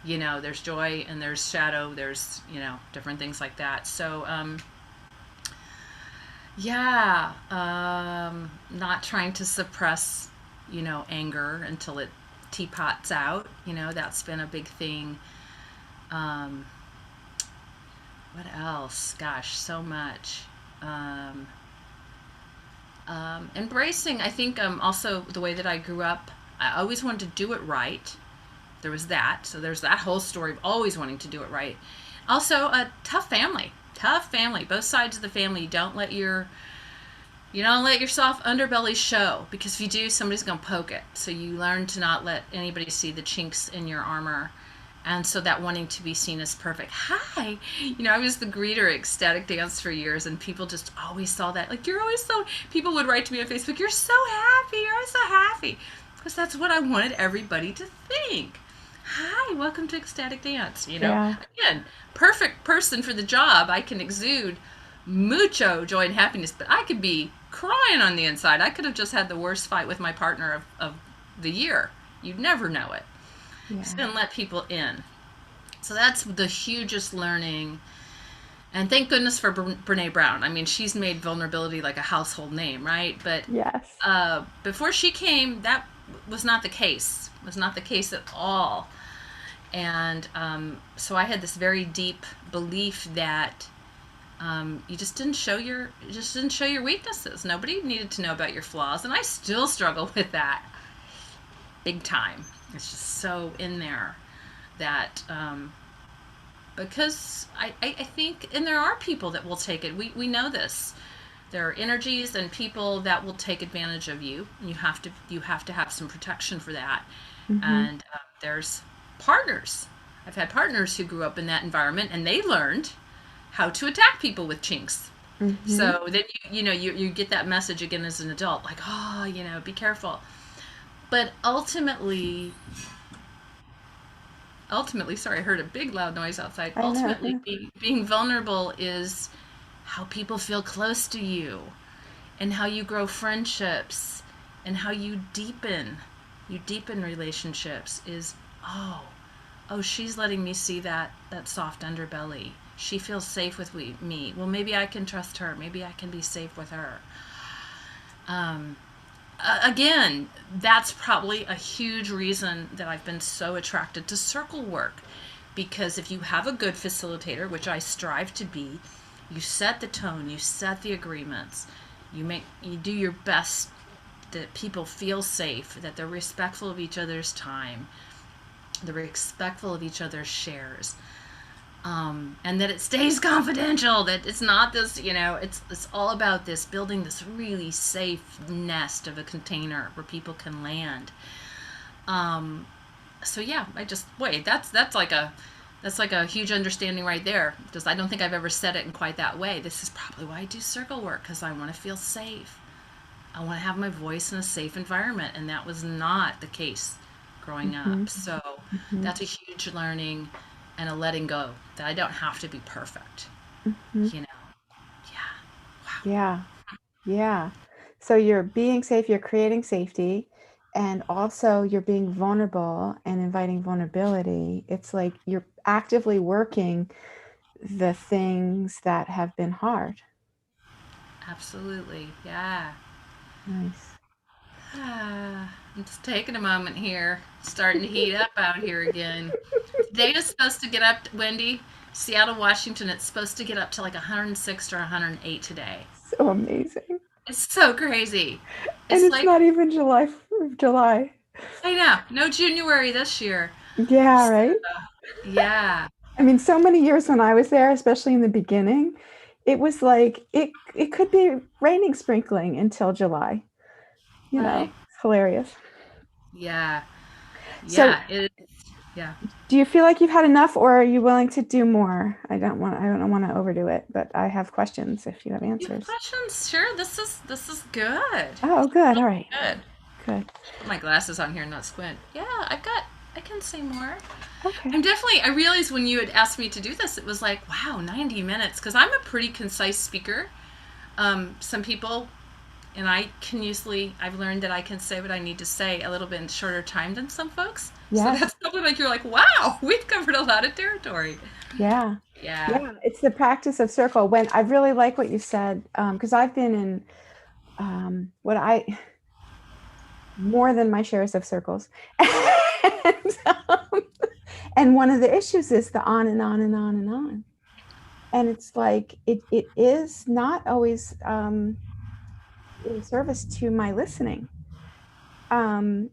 There's joy and there's shadow. There's, different things like that. So, yeah, not trying to suppress, anger until it teapots out. That's been a big thing. Um, what else? Gosh, so much. Embracing, I think, also the way that I grew up, I always wanted to do it right. There was that. So there's that whole story of always wanting to do it right. Also, a tough family. Tough family. Both sides of the family. You don't let yourself underbelly show, because if you do, somebody's going to poke it. So you learn to not let anybody see the chinks in your armor. And so that wanting to be seen as perfect. Hi. I was the greeter at Ecstatic Dance for years, and people just always saw that. Like, you're always so, people would write to me on Facebook, you're so happy, you're always so happy. Because that's what I wanted everybody to think. Hi, welcome to Ecstatic Dance. Yeah. Again, perfect person for the job. I can exude mucho joy and happiness, but I could be crying on the inside. I could have just had the worst fight with my partner of the year. You'd never know it. Yeah. Just didn't let people in. So that's the hugest learning. And thank goodness for Brene Brown. I mean, she's made vulnerability like a household name, right? But Yes. before she came, that was not the case. It was not the case at all. And so I had this very deep belief that you just didn't show your weaknesses. Nobody needed to know about your flaws, and I still struggle with that big time. It's just so in there that because I think, and there are people that will take it. We know this. There are energies and people that will take advantage of you. And you have to have some protection for that. Mm-hmm. And there's partners. I've had partners who grew up in that environment, and they learned how to attack people with chinks. Mm-hmm. So then you get that message again as an adult, like, oh, be careful. But ultimately, sorry, I heard a big loud noise outside. I Ultimately, know. being vulnerable is how people feel close to you, and how you grow friendships, and how you deepen relationships. Is, oh, she's letting me see that soft underbelly. She feels safe with me. Well, maybe I can trust her. Maybe I can be safe with her. Again, that's probably a huge reason that I've been so attracted to circle work, because if you have a good facilitator, which I strive to be, you set the tone, you set the agreements, you do your best that people feel safe, that they're respectful of each other's time, they're respectful of each other's shares. And that it stays confidential, that it's not this, it's all about this, building this really safe nest of a container where people can land. So yeah, that's like That's like a huge understanding right there. Because I don't think I've ever said it in quite that way. This is probably why I do circle work, because I want to feel safe. I want to have my voice in a safe environment, and that was not the case growing Hmm. up. So Hmm. that's a huge learning and a letting go that I don't have to be perfect. Hmm. You know? Yeah. Wow. Yeah. Yeah. So you're being safe, you're creating safety, and also you're being vulnerable and inviting vulnerability. It's like you're actively working the things that have been hard. Absolutely. Yeah. Nice. I'm just taking a moment here. It's starting to heat up out here again. Today is supposed to get up, Wendy. Seattle, Washington, it's supposed to get up to like 106 or 108 today. So amazing. It's so crazy. And It's it's like, not even July. I know, no January this year. Yeah, So, right? yeah, I mean, so many years when I was there, especially in the beginning, it was like it could be raining sprinkling until July. right. It's hilarious. Yeah, So, yeah, it is. Yeah. do you feel like you've had enough, or are you willing to do more? I don't want to overdo it, but I have questions if you have You have answers. questions? Sure, this is good. Oh, good. All right. Good. Good. Put my glasses on here and not squint. Yeah, I can say more. Okay. I realized when you had asked me to do this, it was like, wow, 90 minutes. Because I'm a pretty concise speaker. Some people, and I've learned that I can say what I need to say a little bit in shorter time than some folks. So Yes. that's probably like, you're like, wow, we've covered a lot of territory. Yeah. Yeah. Yeah. It's the practice of circle. When I really like what you said, because I've been in what I more than my shares of circles. And, and one of the issues is the on and on and on and on. And it's like it is not always in service to my listening.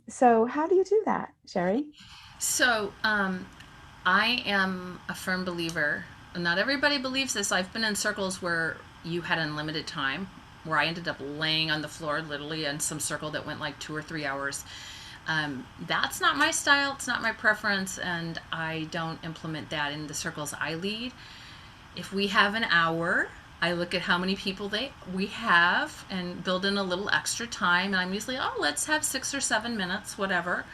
So how do you do that, Sherry? So, I am a firm believer. Not everybody believes this. I've been in circles where you had unlimited time, where I ended up laying on the floor, literally in some circle that went like 2 or 3 hours. That's not my style. It's not my preference, and I don't implement that in the circles I lead. If we have an hour, I look at how many people we have and build in a little extra time. And I'm usually, oh, let's have 6 or 7 minutes, whatever.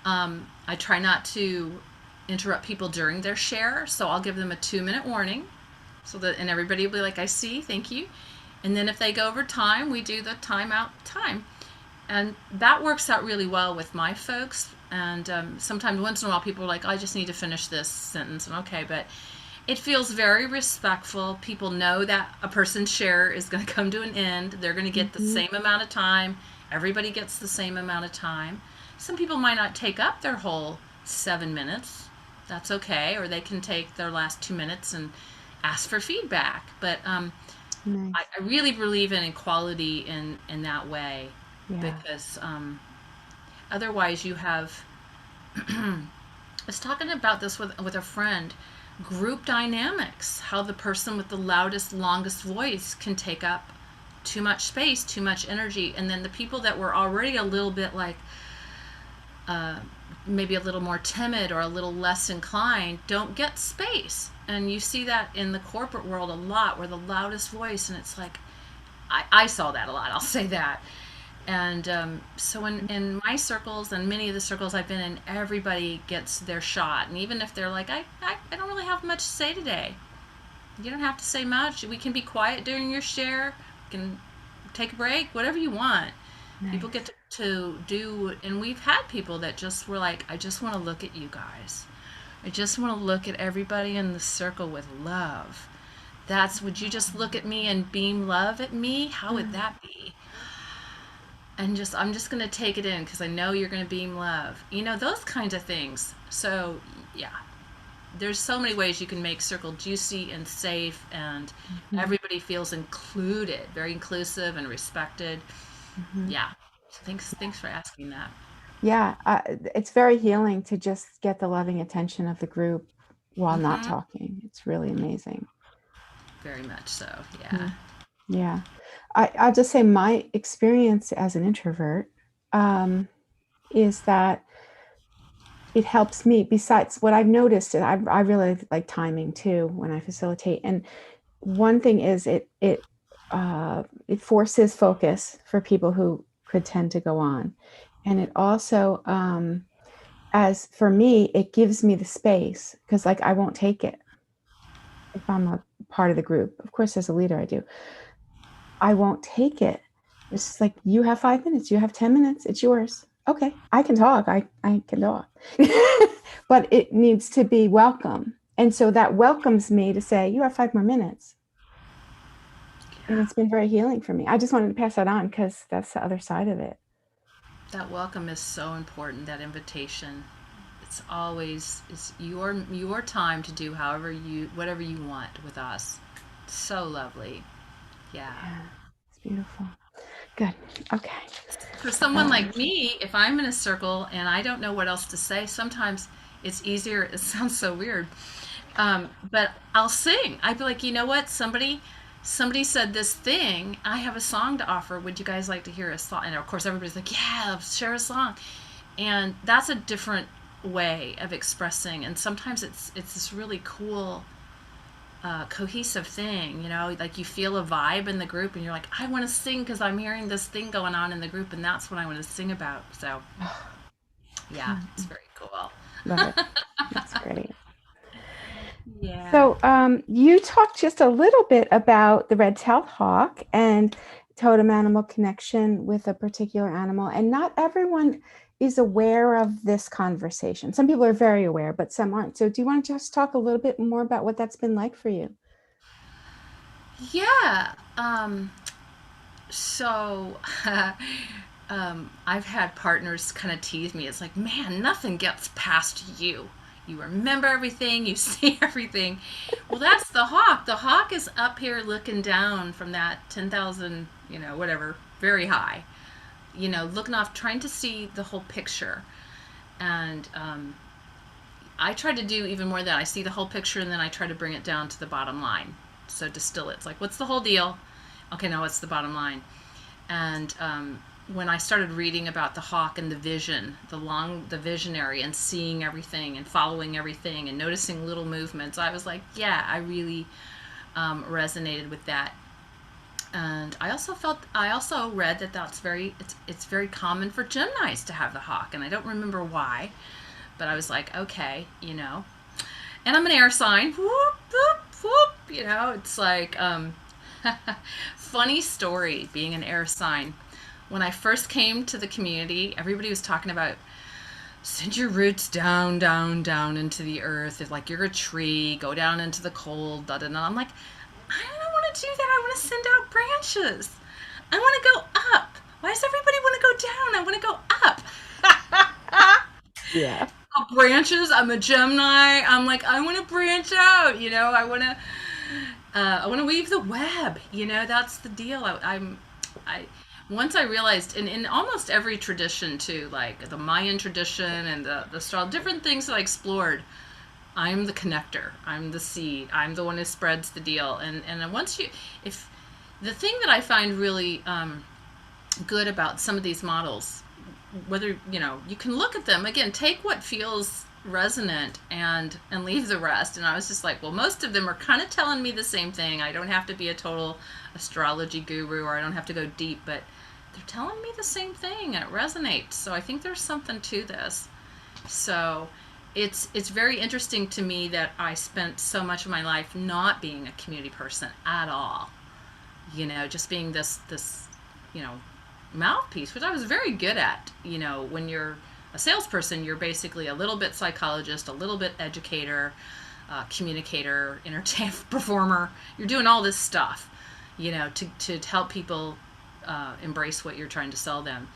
I try not to interrupt people during their share, so I'll give them a 2 minute warning, and everybody will be like, "I see, thank you." And then if they go over time, we do the timeout time, and that works out really well with my folks. And sometimes, once in a while, people are like, "I just need to finish this sentence," and okay, but it feels very respectful. People know that a person's share is going to come to an end. They're going to get the Hmm. same amount of time. Everybody gets the same amount of time. Some people might not take up their whole 7 minutes. That's okay. Or they can take their last 2 minutes and ask for feedback. But Nice. I really believe in equality in that way, Yeah. because otherwise you have. I was talking about this with a friend. Group dynamics, how the person with the loudest, longest voice can take up too much space, too much energy, and then the people that were already a little bit like uh, maybe a little more timid or a little less inclined don't get space. And you see that in the corporate world a lot, where the loudest voice, and it's like, I saw that a lot, I'll say that. And so in my circles and many of the circles I've been in, everybody gets their shot. And even if they're like, I don't really have much to say today, you don't have to say much. We can be quiet during your share. We can take a break, whatever you want. People get Nice. to do, and we've had people that just were like, I just want to look at you guys. I just want to look at everybody in the circle with love. Would you just look at me and beam love at me? How would Ah, that be? And I'm just going to take it in because I know you're going to beam love. Those kinds of things. So, yeah, there's so many ways you can make circle juicy and safe, and mhm, everybody feels included, very inclusive and respected. mhm. Yeah. So thanks for asking that. Yeah, it's very healing to just get the loving attention of the group while not Mm-hmm. talking. It's really amazing. Very much so. Yeah. Mm. Yeah. I'll just say my experience as an introvert, um, is that it helps me. Besides what I've noticed, and I really like timing too when I facilitate. And one thing is it forces focus for people who could tend to go on, and it also as for me, it gives me the space because like I won't take it if I'm a part of the group. Of course, as a leader, I do. I won't take it. It's just like, you have 5 minutes, you have 10 minutes, it's yours. Okay, I can talk. I can talk. But it needs to be welcome. And so that welcomes me to say, you have 5 more minutes. And Yeah. it's been very healing for me. I just wanted to pass that on because that's the other side of it. That welcome is so important, that invitation. It's always it's your time to do however you whatever you want with us. So lovely. Yeah. Yeah, it's beautiful. Good. Okay. For someone Um, like me, if I'm in a circle and I don't know what else to say, sometimes it's easier. It sounds so weird, but I'll sing. I'd be like, you know what? Somebody said this thing. I have a song to offer. Would you guys like to hear a song? And of course, everybody's like, yeah, share a song. And that's a different way of expressing. And sometimes it's this really cool cohesive thing, you know, like you feel a vibe in the group and you're like, I want to sing because I'm hearing this thing going on in the group and that's what I want to sing about. So yeah, it's very cool. love it. That's great. Yeah. So, you talked just a little bit about the red-tailed hawk and totem animal connection with a particular animal, and not everyone is aware of this conversation. Some people are very aware, but some aren't. So, do you want to just talk a little bit more about what that's been like for you? Yeah. So I've had partners kind of tease me. It's like, man, nothing gets past you. You remember everything, you see everything. Well, that's the hawk. The hawk is up here looking down from that 10,000, you know, whatever, very high, you know, looking off, trying to see the whole picture. And I try to do even more than that. I see the whole picture and then I try to bring it down to the bottom line. So distill it. It's like, what's the whole deal? Okay, now what's the bottom line? And when I started reading about the hawk and the vision, the visionary, and seeing everything and following everything and noticing little movements, I was like, yeah, I really resonated with that. And I also read that it's very common for Geminis to have the hawk, and I don't remember why, but I was like, okay, you know. And I'm an air sign, whoop, whoop, whoop, you know. It's like funny story being an air sign. When I first came to the community, everybody was talking about send your roots down, down, down into the earth. It's like you're a tree, go down into the cold, da da da. I'm like, I don't want to do that. I want to send out branches. I want to go up. Why does everybody want to go down? I want to go up. Yeah. Branches. I'm a Gemini. I'm like, I want to branch out. You know, I want to weave the web. You know, that's the deal. I once I realized in almost every tradition too, like the Mayan tradition and the straw, different things that I explored, I'm the connector. I'm the seed. I'm the one who spreads the deal. And then once you, if the thing that I find really good about some of these models, whether you know, you can look at them again, take what feels resonant and leave the rest. And I was just like, well, most of them are kind of telling me the same thing. I don't have to be a total astrology guru or I don't have to go deep, but they're telling me the same thing and it resonates. So I think there's something to this. So it's very interesting to me that I spent so much of my life not being a community person at all. You know, just being this, you know, mouthpiece, which I was very good at. You know, when you're a salesperson, you're basically a little bit psychologist, a little bit educator, communicator, entertainer, performer. You're doing all this stuff, you know, to help people embrace what you're trying to sell them.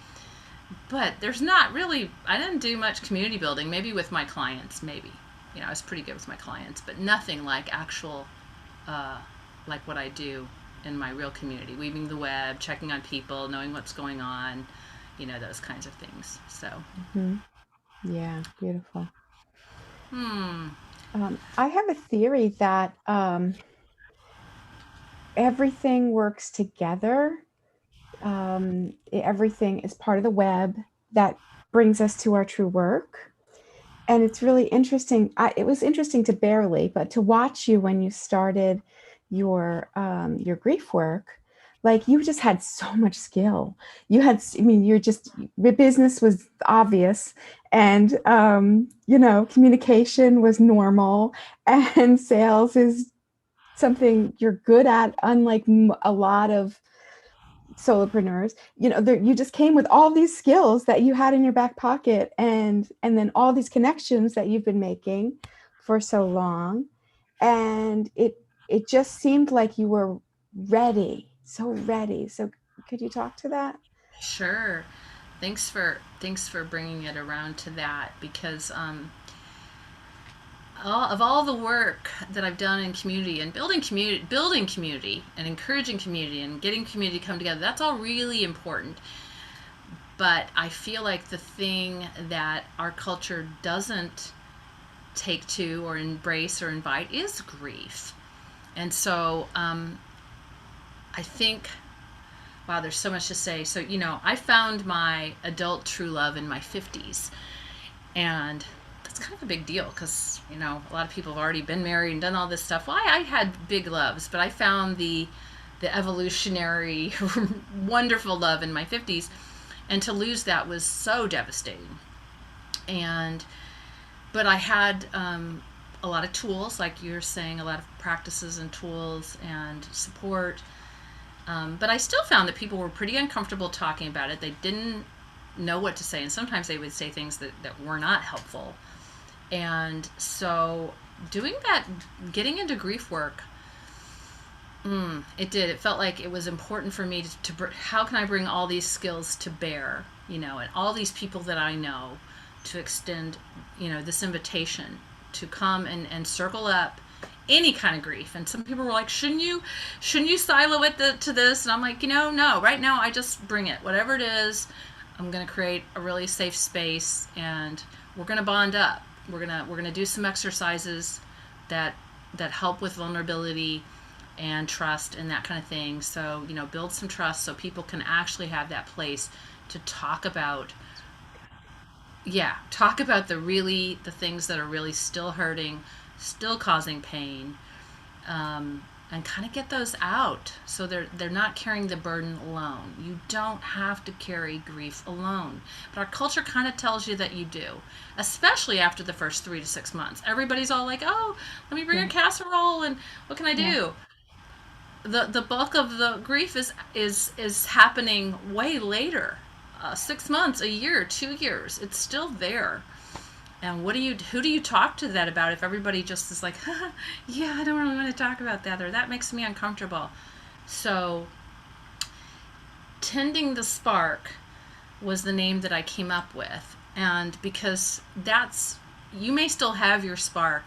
But there's not really, I didn't do much community building, maybe with my clients, maybe. You know, I was pretty good with my clients, but nothing like actual, uh, like what I do in my real community, weaving the web, checking on people, knowing what's going on, you know, those kinds of things. So, Hmm. Yeah, beautiful. hmm, I have a theory that everything works together. Everything is part of the web that brings us to our true work. And it's really interesting. It was interesting to barely, but to watch you when you started your grief work, like you just had so much skill. You had, I mean, you're just the business was obvious, and communication was normal, and sales is something you're good at, unlike a lot of solopreneurs. You just came with all these skills that you had in your back pocket, and then all these connections that you've been making for so long, and it just seemed like you were ready, so ready. So could you talk to that? Sure. Thanks for bringing it around to that, because all the work that I've done in community and building community and encouraging community and getting community to come together, that's all really important. But I feel like the thing that our culture doesn't take to or embrace or invite is grief. And so I think, wow, there's so much to say. So, I found my adult true love in my 50s. And that's kind of a big deal because, a lot of people have already been married and done all this stuff. Well, I had big loves, but I found the evolutionary, wonderful love in my 50s. And to lose that was so devastating. And but I had a lot of tools, like you're saying, a lot of practices and tools and support. But I still found that people were pretty uncomfortable talking about it. They didn't know what to say, and sometimes they would say things that were not helpful. And so, doing that, getting into grief work, it did. It felt like it was important for me how can I bring all these skills to bear, and all these people that I know to extend, this invitation to come and circle up any kind of grief. And some people were like, shouldn't you silo it to this? And I'm like, no, right now I just bring it, whatever it is. I'm going to create a really safe space, and we're going to bond up. We're going to do some exercises that help with vulnerability and trust and that kind of thing. So, build some trust so people can actually have that place to talk about, yeah, talk about the things that are really still hurting, still causing pain, and kind of get those out so they're not carrying the burden alone. You don't have to carry grief alone, but our culture kind of tells you that you do, especially after the first 3 to 6 months. Everybody's all like, "Oh, let me bring Yeah, a casserole, and what can I yeah, do?" The bulk of the grief is happening way later, 6 months, a year, 2 years. It's still there. And who do you talk to that about if everybody just is like, yeah, I don't really want to talk about that, or that makes me uncomfortable. So, tending the spark was the name that I came up with. And because you may still have your spark,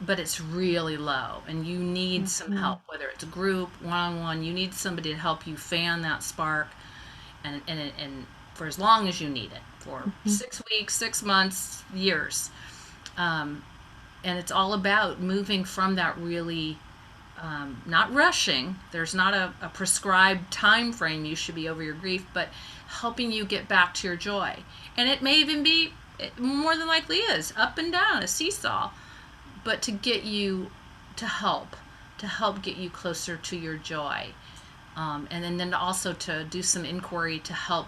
but it's really low and you need some mhm, help, whether it's a group, one on one, you need somebody to help you fan that spark, and for as long as you need it, for mhm. 6 weeks, 6 months, years. Um, and it's all about moving from that really, not rushing. There's not a prescribed time frame you should be over your grief, but helping you get back to your joy. And it may even be, it more than likely is, up and down, a seesaw, but to get you to help, get you closer to your joy. And then also to do some inquiry to help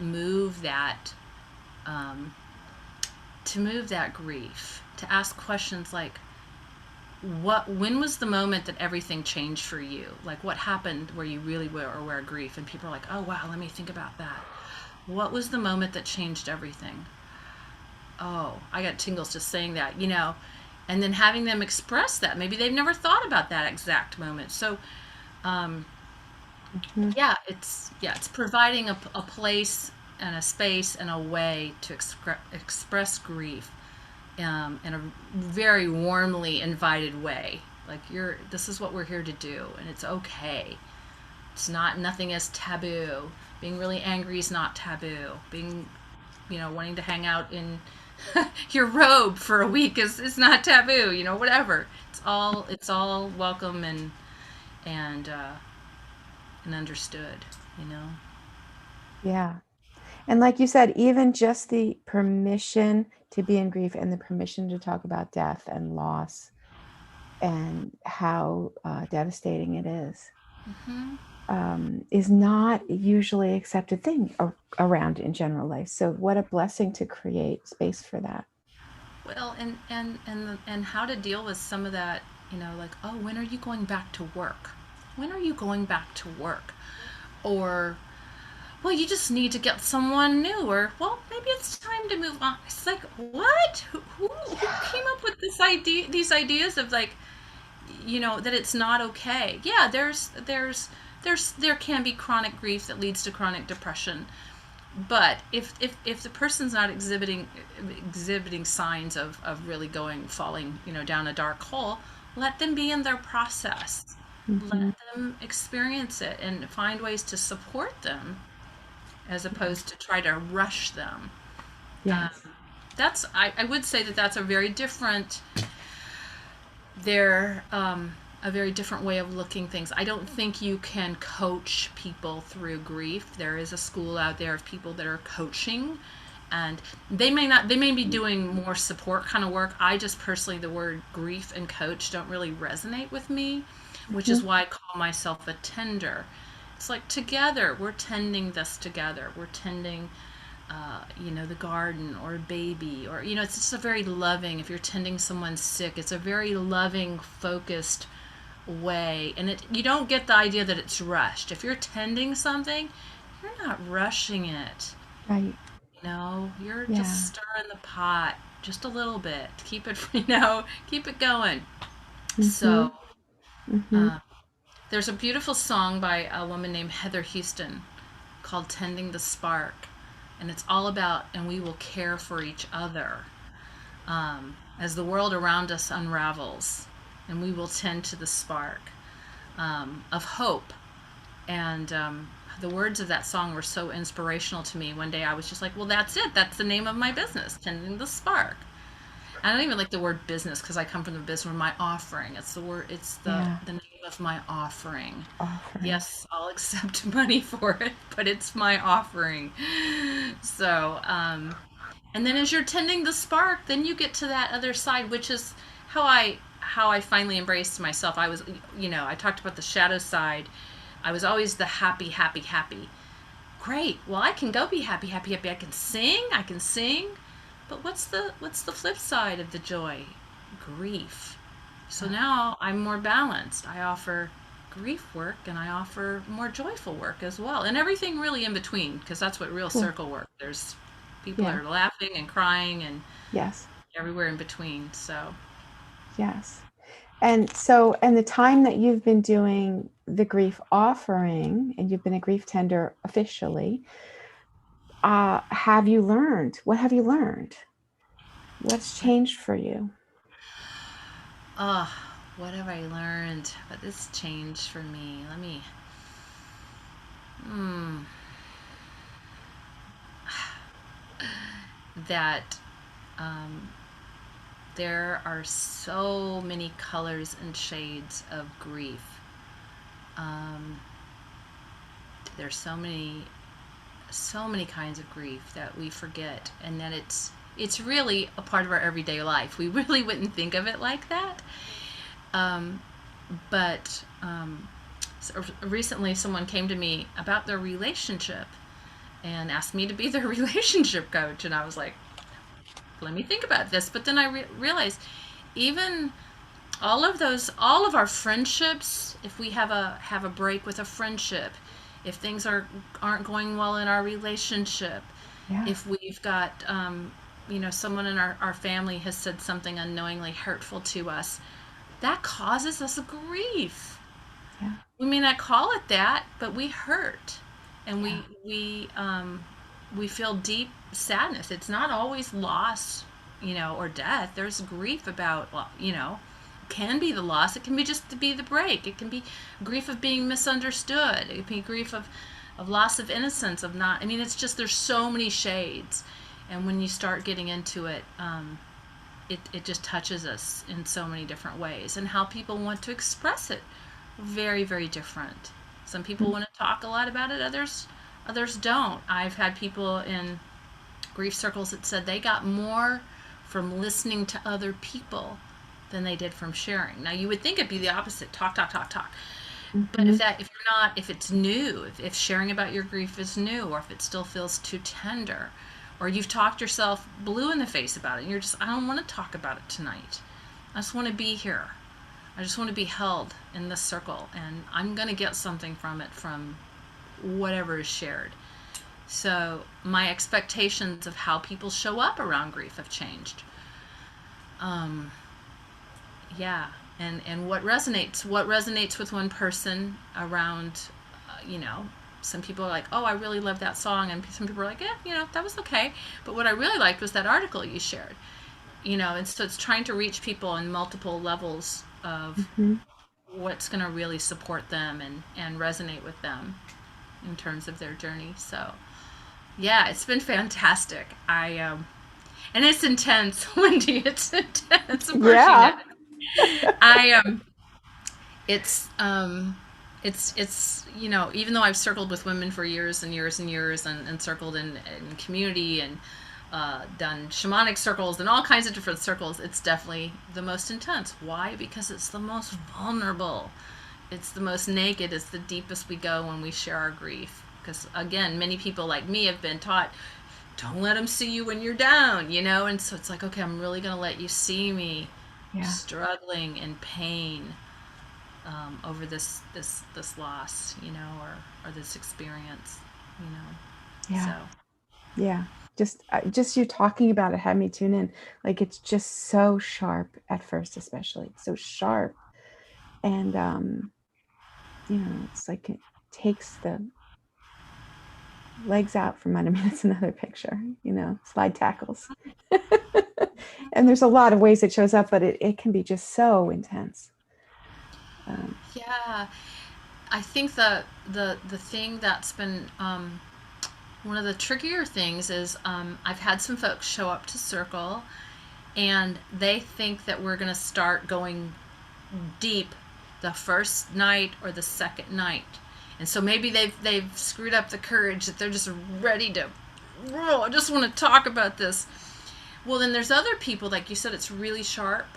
um, move that grief, to ask questions like, when was the moment that everything changed for you? Like, what happened where you really were aware of grief? And people are like, oh wow, let me think about that. What was the moment that changed everything? Oh, I got tingles just saying that, and then having them express that. Maybe they've never thought about that exact moment. So, um, Mhm. it's providing a place and a space and a way to express grief, in a very warmly invited way. Like, this is what we're here to do, and it's okay. It's not, nothing is taboo. Being really angry is not taboo. Being, wanting to hang out in your robe for a week is not taboo. Whatever. It's all welcome and uh, and understood. You know. Yeah. And like you said, even just the permission to be in grief and the permission to talk about death and loss and how devastating it Hmm. is not usually accepted thing around in general life. So what a blessing to create space for that. Well, and how to deal with some of that, like, oh, when are you going back to work? When are you going back to work? Or, well, you just need to get someone new, or, well, maybe it's time to move on. It's like, what? Who came up with these ideas of like, that it's not okay? Yeah, there can be chronic grief that leads to chronic depression. But if the person's not exhibiting signs of really falling down a dark hole, let them be in their process. Hmm. Let them experience it and find ways to support them as opposed to try to rush them. Um, Yes. I would say that that's a very different they're a very different way of looking things. I don't think you can coach people through grief. There is a school out there of people that are coaching, and they may be doing more support kind of work. I just personally, the word grief and coach don't really resonate with me, which is Hmm. why I call myself a tender. It's like together we're tending this together. We're tending the garden or a baby, or, it's just a very loving, if you're tending someone sick, it's a very loving, focused way. And you don't get the idea that it's rushed. If you're tending something, you're not rushing it. Right. You're just Yeah. stirring the pot just a little bit to keep it, keep it going. Hmm. So, Hmm. uh, there's a beautiful song by a woman named Heather Houston called Tending the Spark. And it's all about, and we will care for each other as the world around us unravels, and we will tend to the spark of hope. And the words of that song were so inspirational to me. One day I was just like, well, that's it. That's the name of my business, Tending the Spark. I don't even like the word business because I come from the business of my offering. It's the word. It's Yeah. the name of my offering. Offering. Yes, I'll accept money for it, but it's my offering. So, and then as you're tending the spark, then you get to that other side, which is how I finally embraced myself. I was, I talked about the shadow side. I was always the happy, happy, happy. Great. Well, I can go be happy, happy, happy. I can sing. I can sing. But what's the flip side of the joy? Grief. So Yeah. now I'm more balanced. I offer grief work and I offer more joyful work as well. And everything really in between, because that's what real Cool. circle work. There's people that Yeah. are laughing and crying and Yes. everywhere in between. So, Yes. And so, and the time that you've been doing the grief offering and you've been a grief tender officially, have you learned? What have you learned? What's changed for you? oh, what have I learned? What this changed for me? Let me. Hmm. That um, there are so many colors and shades of grief. Um, there's so many kinds of grief that we forget, and that it's really a part of our everyday life. We really wouldn't think of it like that. Um, but so recently, someone came to me about their relationship and asked me to be their relationship coach, and I was like, let me think about this. But then I realized, even all of our friendships, if we have a break with a friendship, if things aren't going well in our relationship, Yeah. if we've got someone in our family has said something unknowingly hurtful to us, that causes us grief. Yeah. We may not call it that, but we hurt, and Yeah. we feel deep sadness. It's not always loss, or death. There's grief about, can be the loss. It can be just to be the break. It can be grief of being misunderstood. It can be grief of loss of innocence, of not. I mean, it's just there's so many shades, and when you start getting into it, it just touches us in so many different ways, and how people want to express it, very, very different. Some people Mm. want to talk a lot about it. Others don't. I've had people in grief circles that said they got more. from listening to other people than they did from sharing. Now you would think it'd be the opposite, talk, talk, talk, talk. But Hmm. if you're not, if it's new, if sharing about your grief is new, or if it still feels too tender, or you've talked yourself blue in the face about it, and you're just, I don't want to talk about it tonight. I just want to be here. I just want to be held in this circle, and I'm going to get something from it, from whatever is shared. So my expectations of how people show up around grief have changed. Um, yeah, and what resonates with one person around, some people are like, oh, I really love that song, and some people are like, yeah, that was okay. But what I really liked was that article you shared. And so it's trying to reach people on multiple levels of Hmm. what's going to really support them and resonate with them in terms of their journey. So yeah, it's been fantastic. And it's intense, Wendy. It's intense. Of course, you know. Yeah. I it's even though I've circled with women for years and years and years, and circled in community, and done shamanic circles and all kinds of different circles, it's definitely the most intense. Why? Because it's the most vulnerable. It's the most naked. It's the deepest we go when we share our grief. Because again, many people like me have been taught, don't let them see you when you're down, and so it's like, okay, I'm really going to let you see me Yeah. struggling in pain, over this loss, or this experience, you know. Yeah. So Yeah. Just you talking about it had me tune in. Like it's just so sharp at first, especially. It's so sharp. And it's like it takes the legs out from under me. That's another picture, slide tackles. And there's a lot of ways it shows up, but it can be just so intense. Um, yeah, I think the thing that's been, one of the trickier things is, I've had some folks show up to circle, and they think that we're going to start going deep the first night or the second night. And so maybe they've screwed up the courage, that they're just ready to, "Whoa, I just want to talk about this." Well, then there's other people, like you said, it's really sharp.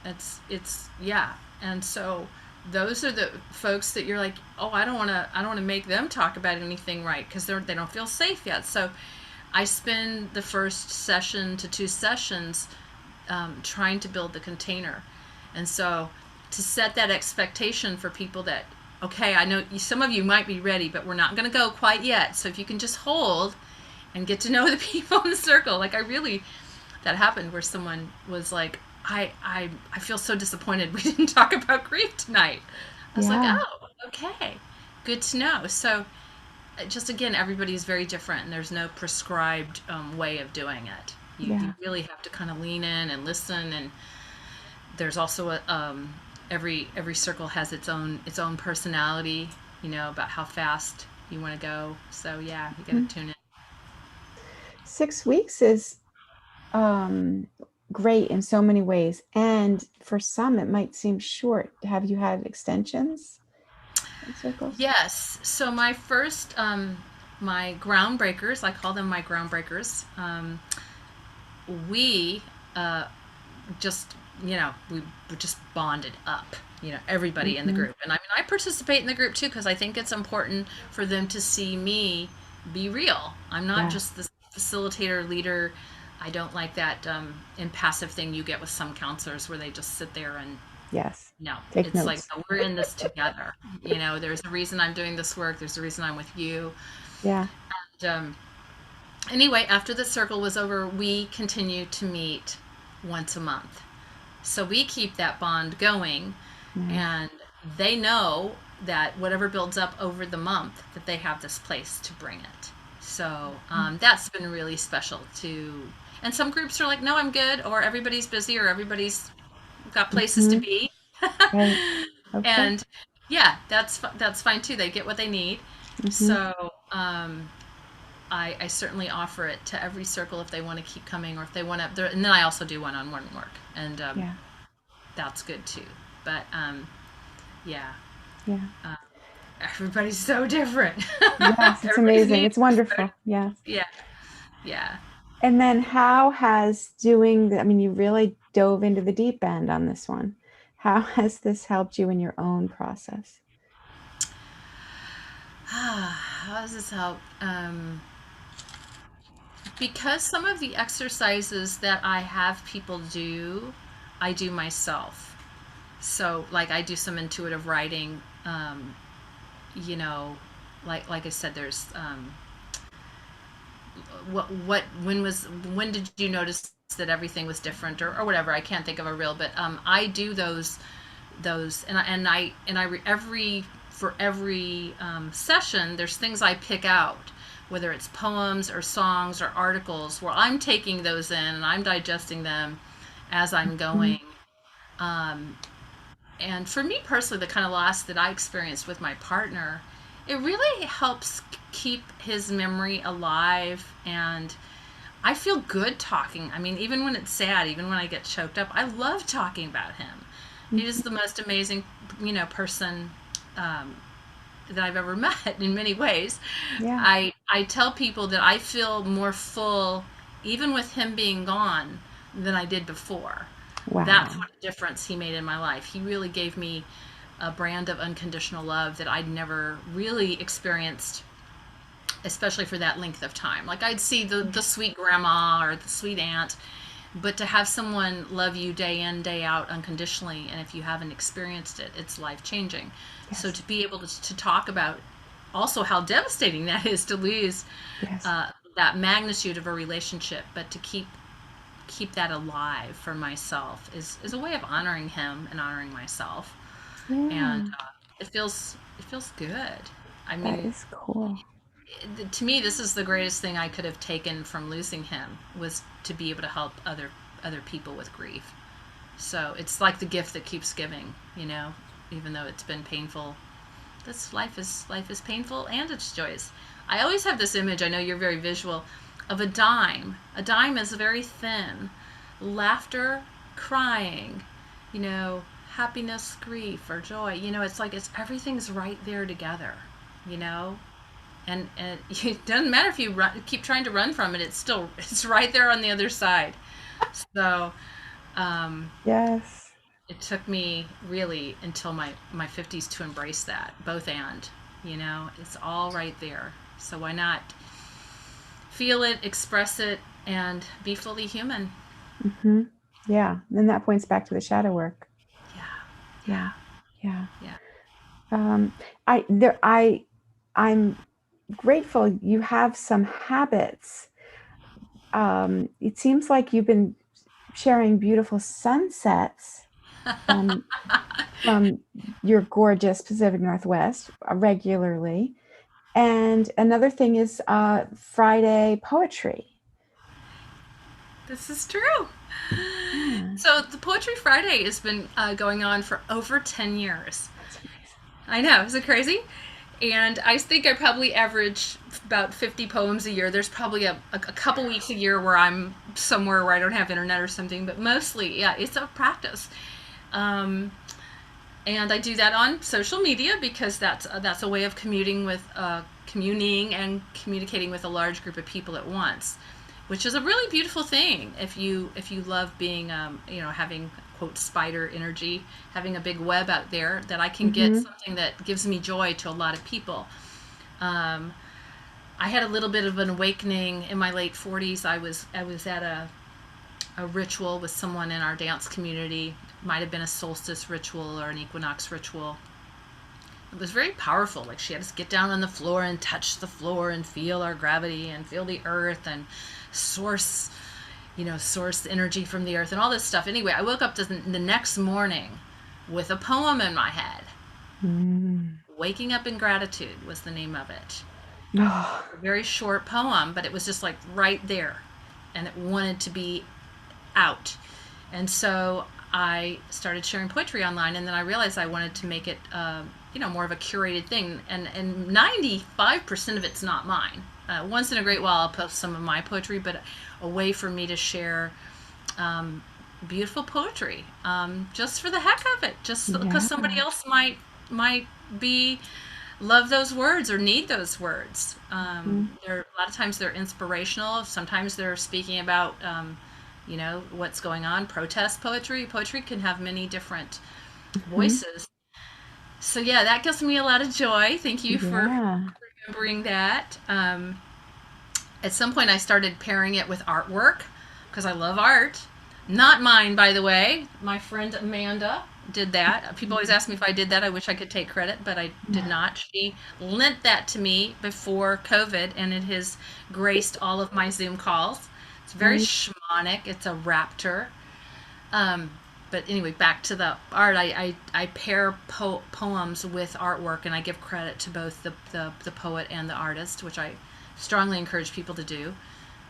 It's yeah. And so those are the folks that you're like, "Oh, I don't want to make them talk about anything, right, because they don't feel safe yet." So I spend the first session to two sessions, trying to build the container. And so to set that expectation for people that, okay, I know some of you might be ready, but we're not going to go quite yet. So if you can just hold and get to know the people in the circle. Like, I really, that happened where someone was like, I feel so disappointed we didn't talk about grief tonight. I was like, yeah. oh, okay, good to know. So just again, everybody's very different, and there's no prescribed, way of doing it. You Yeah. really have to kind of lean in and listen. And there's also every circle has its own personality, about how fast you want to go. So yeah, you got Mhm. to tune in. 6 weeks is um, great in so many ways. And for some, it might seem short. Have you had extensions in circles? Yes. So my groundbreakers, I call them my groundbreakers. We just, we just bonded up. Everybody in the Hmm. group, and I mean, I participate in the group too, because I think it's important for them to see me be real. I'm not Yeah. just this facilitator leader. I don't like that, impassive thing you get with some counselors, where they just sit there and, Yes. no, Take it's like, notes. no, we're in this together. There's a reason I'm doing this work. There's a reason I'm with you. Yeah. And, anyway, after the circle was over, we continued to meet once a month. So we keep that bond going, Nice. and they know that whatever builds up over the month, that they have this place to bring it. So, that's been really special too. And some groups are like, no, I'm good, or everybody's busy, or everybody's got places to Hmm. be. Right. Okay. And yeah, that's fine too. They get what they need. Hmm. So, I certainly offer it to every circle if they want to keep coming, or if they want to. And then I also do one-on-one work, and, Yeah. that's good too. But, yeah, Yeah. uh, everybody's so different. Yes. It's Everybody's amazing. needs It's are so, wonderful. Yes. yeah, yeah. And then how has doing I mean, you really dove into the deep end on this one. How has this helped you in your own process? How does this help? Because some of the exercises that I have people do, I do myself. So, like, I do some intuitive writing. You know, like I said, there's when did you notice that everything was different, or whatever. I can't think of a real, but I do those, every for every session, there's things I pick out, whether it's poems or songs or articles, where I'm taking those in and I'm digesting them as I'm Mhm. going. Um, and for me personally, the kind of loss that I experienced with my partner, it really helps keep his memory alive. And I feel good talking. I mean, even when it's sad, even when I get choked up, I love talking about him. He is Mhm. the most amazing, person um, that I've ever met in many ways. Yeah. I tell people that I feel more full, even with him being gone, than I did before. That's Wow. what a difference he made in my life. He really gave me a brand of unconditional love that I'd never really experienced, especially for that length of time. Like, I'd see the sweet grandma or the sweet aunt, but to have someone love you day in, day out unconditionally, and if you haven't experienced it, it's life changing. So Yes. to be able to talk about also how devastating that is to lose Yes. that magnitude of a relationship, but to keep that alive for myself is a way of honoring him and honoring myself. And Yeah. it feels good. I That mean, is cool. to me, this is the greatest thing I could have taken from losing him, was to be able to help other people with grief. So it's like the gift that keeps giving, even though it's been painful. This life is painful and it's joyous. I always have this image, I know you're very visual, of a dime. A dime is very thin. Laughter, crying, you know, happiness, grief, or joy. It's like it's everything's right there together, you know? And it doesn't matter if you keep trying to run from it, it's right there on the other side. So, um, Yes. it took me really until my 50s to embrace that, both and it's all right there. So why not feel it, express it, and be fully human? Mhm. Yeah. Then that points back to the shadow work. Yeah, Yeah. yeah, Yeah. yeah. Um, I'm grateful you have some habits. It seems like you've been sharing beautiful sunsets from from your gorgeous Pacific Northwest regularly. And another thing is Friday poetry. This is true. Yeah, So the Poetry Friday has been going on for over 10 years. that's amazing. I know, is it crazy? And I think I probably average about 50 poems a year. There's probably a couple weeks a year where I'm somewhere where I don't have internet or something, but mostly, yeah, it's a practice. Um, and I do that on social media because that's a way of communing and communicating with a large group of people at once, which is a really beautiful thing if you love being having quote spider energy, having a big web out there that I can get Hmm. something that gives me joy to a lot of people. Um, I had a little bit of an awakening in my late 40s. I was at a ritual with someone in our dance community. Might have been a solstice ritual or an equinox ritual. It was very powerful. Like, she had us get down on the floor and touch the floor and feel our gravity and feel the earth and source, source energy from the earth and all this stuff. Anyway, I woke up the next morning with a poem in my head. Mm. Waking Up in Gratitude was the name of it. Oh, A very short poem, but it was just like right there. And it wanted to be out. And so I started sharing poetry online, and then I realized I wanted to make it, more of a curated thing. And 95% of it's not mine. Once in a great while, I'll post some of my poetry, but a way for me to share um, beautiful poetry, just for the heck of it, just because yeah. somebody else might be. love those words or need those words. Mhm. They're a lot of times they're inspirational. Sometimes they're speaking about, what's going on. Protest poetry. Poetry can have many different Mhm. voices. So yeah, that gives me a lot of joy. Thank you for Yeah. remembering that. At some point, I started pairing it with artwork because I love art. Not mine, by the way. My friend Amanda did that. People always ask me if I did that. I wish I could take credit, but I did not. She lent that to me before COVID, and it has graced all of my Zoom calls. It's very Nice. shamanic. It's a raptor. Um, but anyway, back to the art. I pair poems with artwork, and I give credit to both the poet and the artist, which I strongly encourage people to do,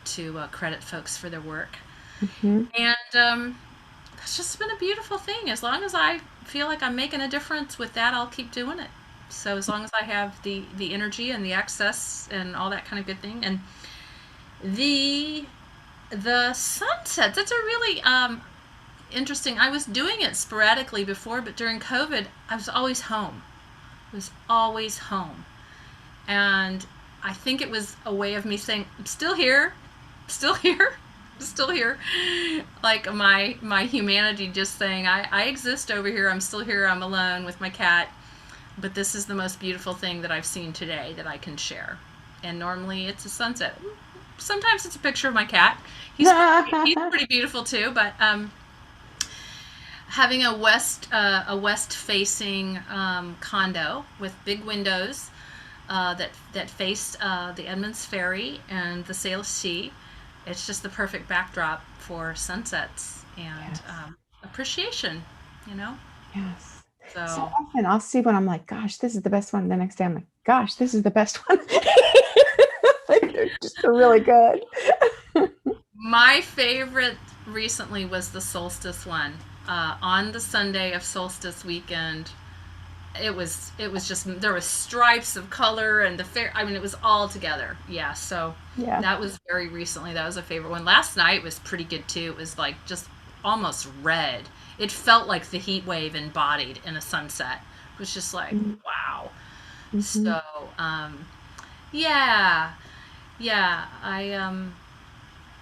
to credit folks for their work. Mhm. And that's just been a beautiful thing. As long as I feel like I'm making a difference with that, I'll keep doing it. So as long as I have the energy and the access and all that kind of good thing, and the the sunsets. That's a really interesting. I was doing it sporadically before, but during COVID, I was always home. I was always home, and I think it was a way of me saying, "I'm still here, still here, still here." Like my humanity just saying, "I exist over here. I'm still here. I'm alone with my cat, but this is the most beautiful thing that I've seen today that I can share." And normally it's a sunset. Sometimes it's a picture of my cat. He's pretty beautiful too, but having a west facing condo with big windows that faced the Edmonds Ferry and the Salish Sea. It's just the perfect backdrop for sunsets and Yes. appreciation, you know. Yes. So So often I'll see one, I'm like, gosh, this is the best one. The next day I'm like, gosh, this is the best one. Like they're just so really good. my favorite recently was the solstice one. On the Sunday of solstice weekend, it was just there was stripes of color and the fair. I mean, it was all together. Yeah, so Yeah. that was very recently. That was a favorite one. Last night was pretty good too. It was like just almost red. It felt like the heat wave embodied in a sunset. It was just like wow. Mm-hmm. So yeah, yeah.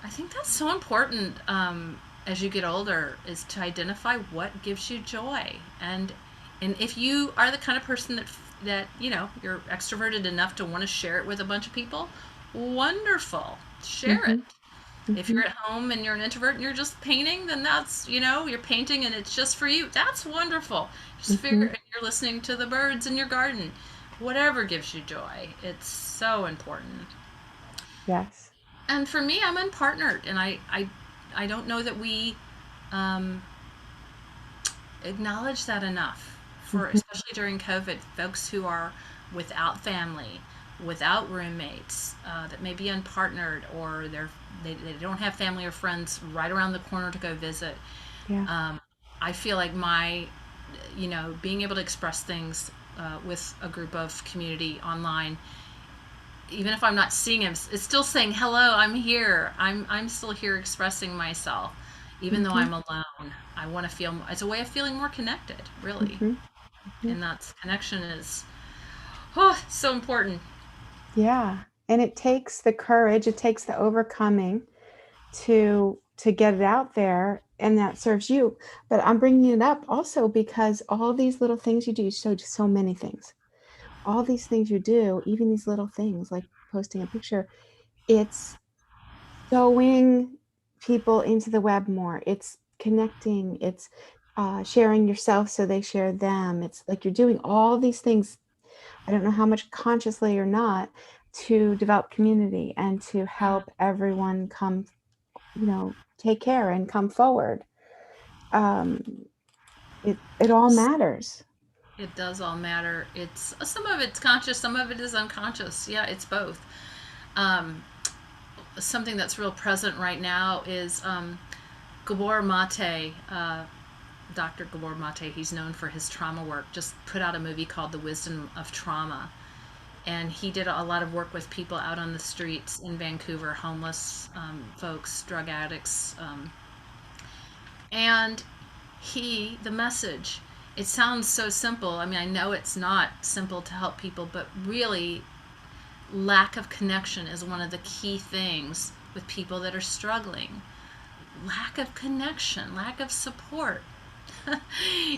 I think that's so important as you get older is to identify what gives you joy. And if you are the kind of person that you're extroverted enough to want to share it with a bunch of people, wonderful, share it. Mm-hmm. If Mm-hmm. you're at home and you're an introvert and you're just painting, then that's, you're painting and it's just for you. That's wonderful. Just Mm-hmm. figure you're listening to the birds in your garden. Whatever gives you joy. It's so important. Yes. And for me, I'm unpartnered, and I don't know that we um, acknowledge that enough. For Mm-hmm. especially during COVID, folks who are without family, without roommates, that may be unpartnered, or they don't have family or friends right around the corner to go visit. Yeah. Um, I feel like being able to express things with a group of community online, even if I'm not seeing him, it's still saying hello. I'm here. I'm still here expressing myself, even though Mm-hmm. I'm alone. I want to feel. It's a way of feeling more connected, really, Mm-hmm. Mm-hmm. and that's connection is so important. Yeah. And it takes the courage, it takes the overcoming to get it out there, and that serves you. But I'm bringing it up also because all these little things you do, so many things. All these things you do, even these little things like posting a picture, it's showing people into the web more. It's connecting, it's sharing yourself so they share them. It's like you're doing all these things, I don't know how much consciously or not, to develop community and to help everyone come, take care and come forward. Um, it all matters. It does all matter. It's some of it's conscious, some of it is unconscious. Yeah, it's both. Um, Something that's real present right now is Gabor Mate. Dr. Gabor Mate, he's known for his trauma work, just put out a movie called The Wisdom of Trauma. And he did a lot of work with people out on the streets in Vancouver, homeless folks, drug addicts. And the message It sounds so simple. I mean, I know it's not simple to help people, but really, lack of connection is one of the key things with people that are struggling. Lack of connection, lack of support.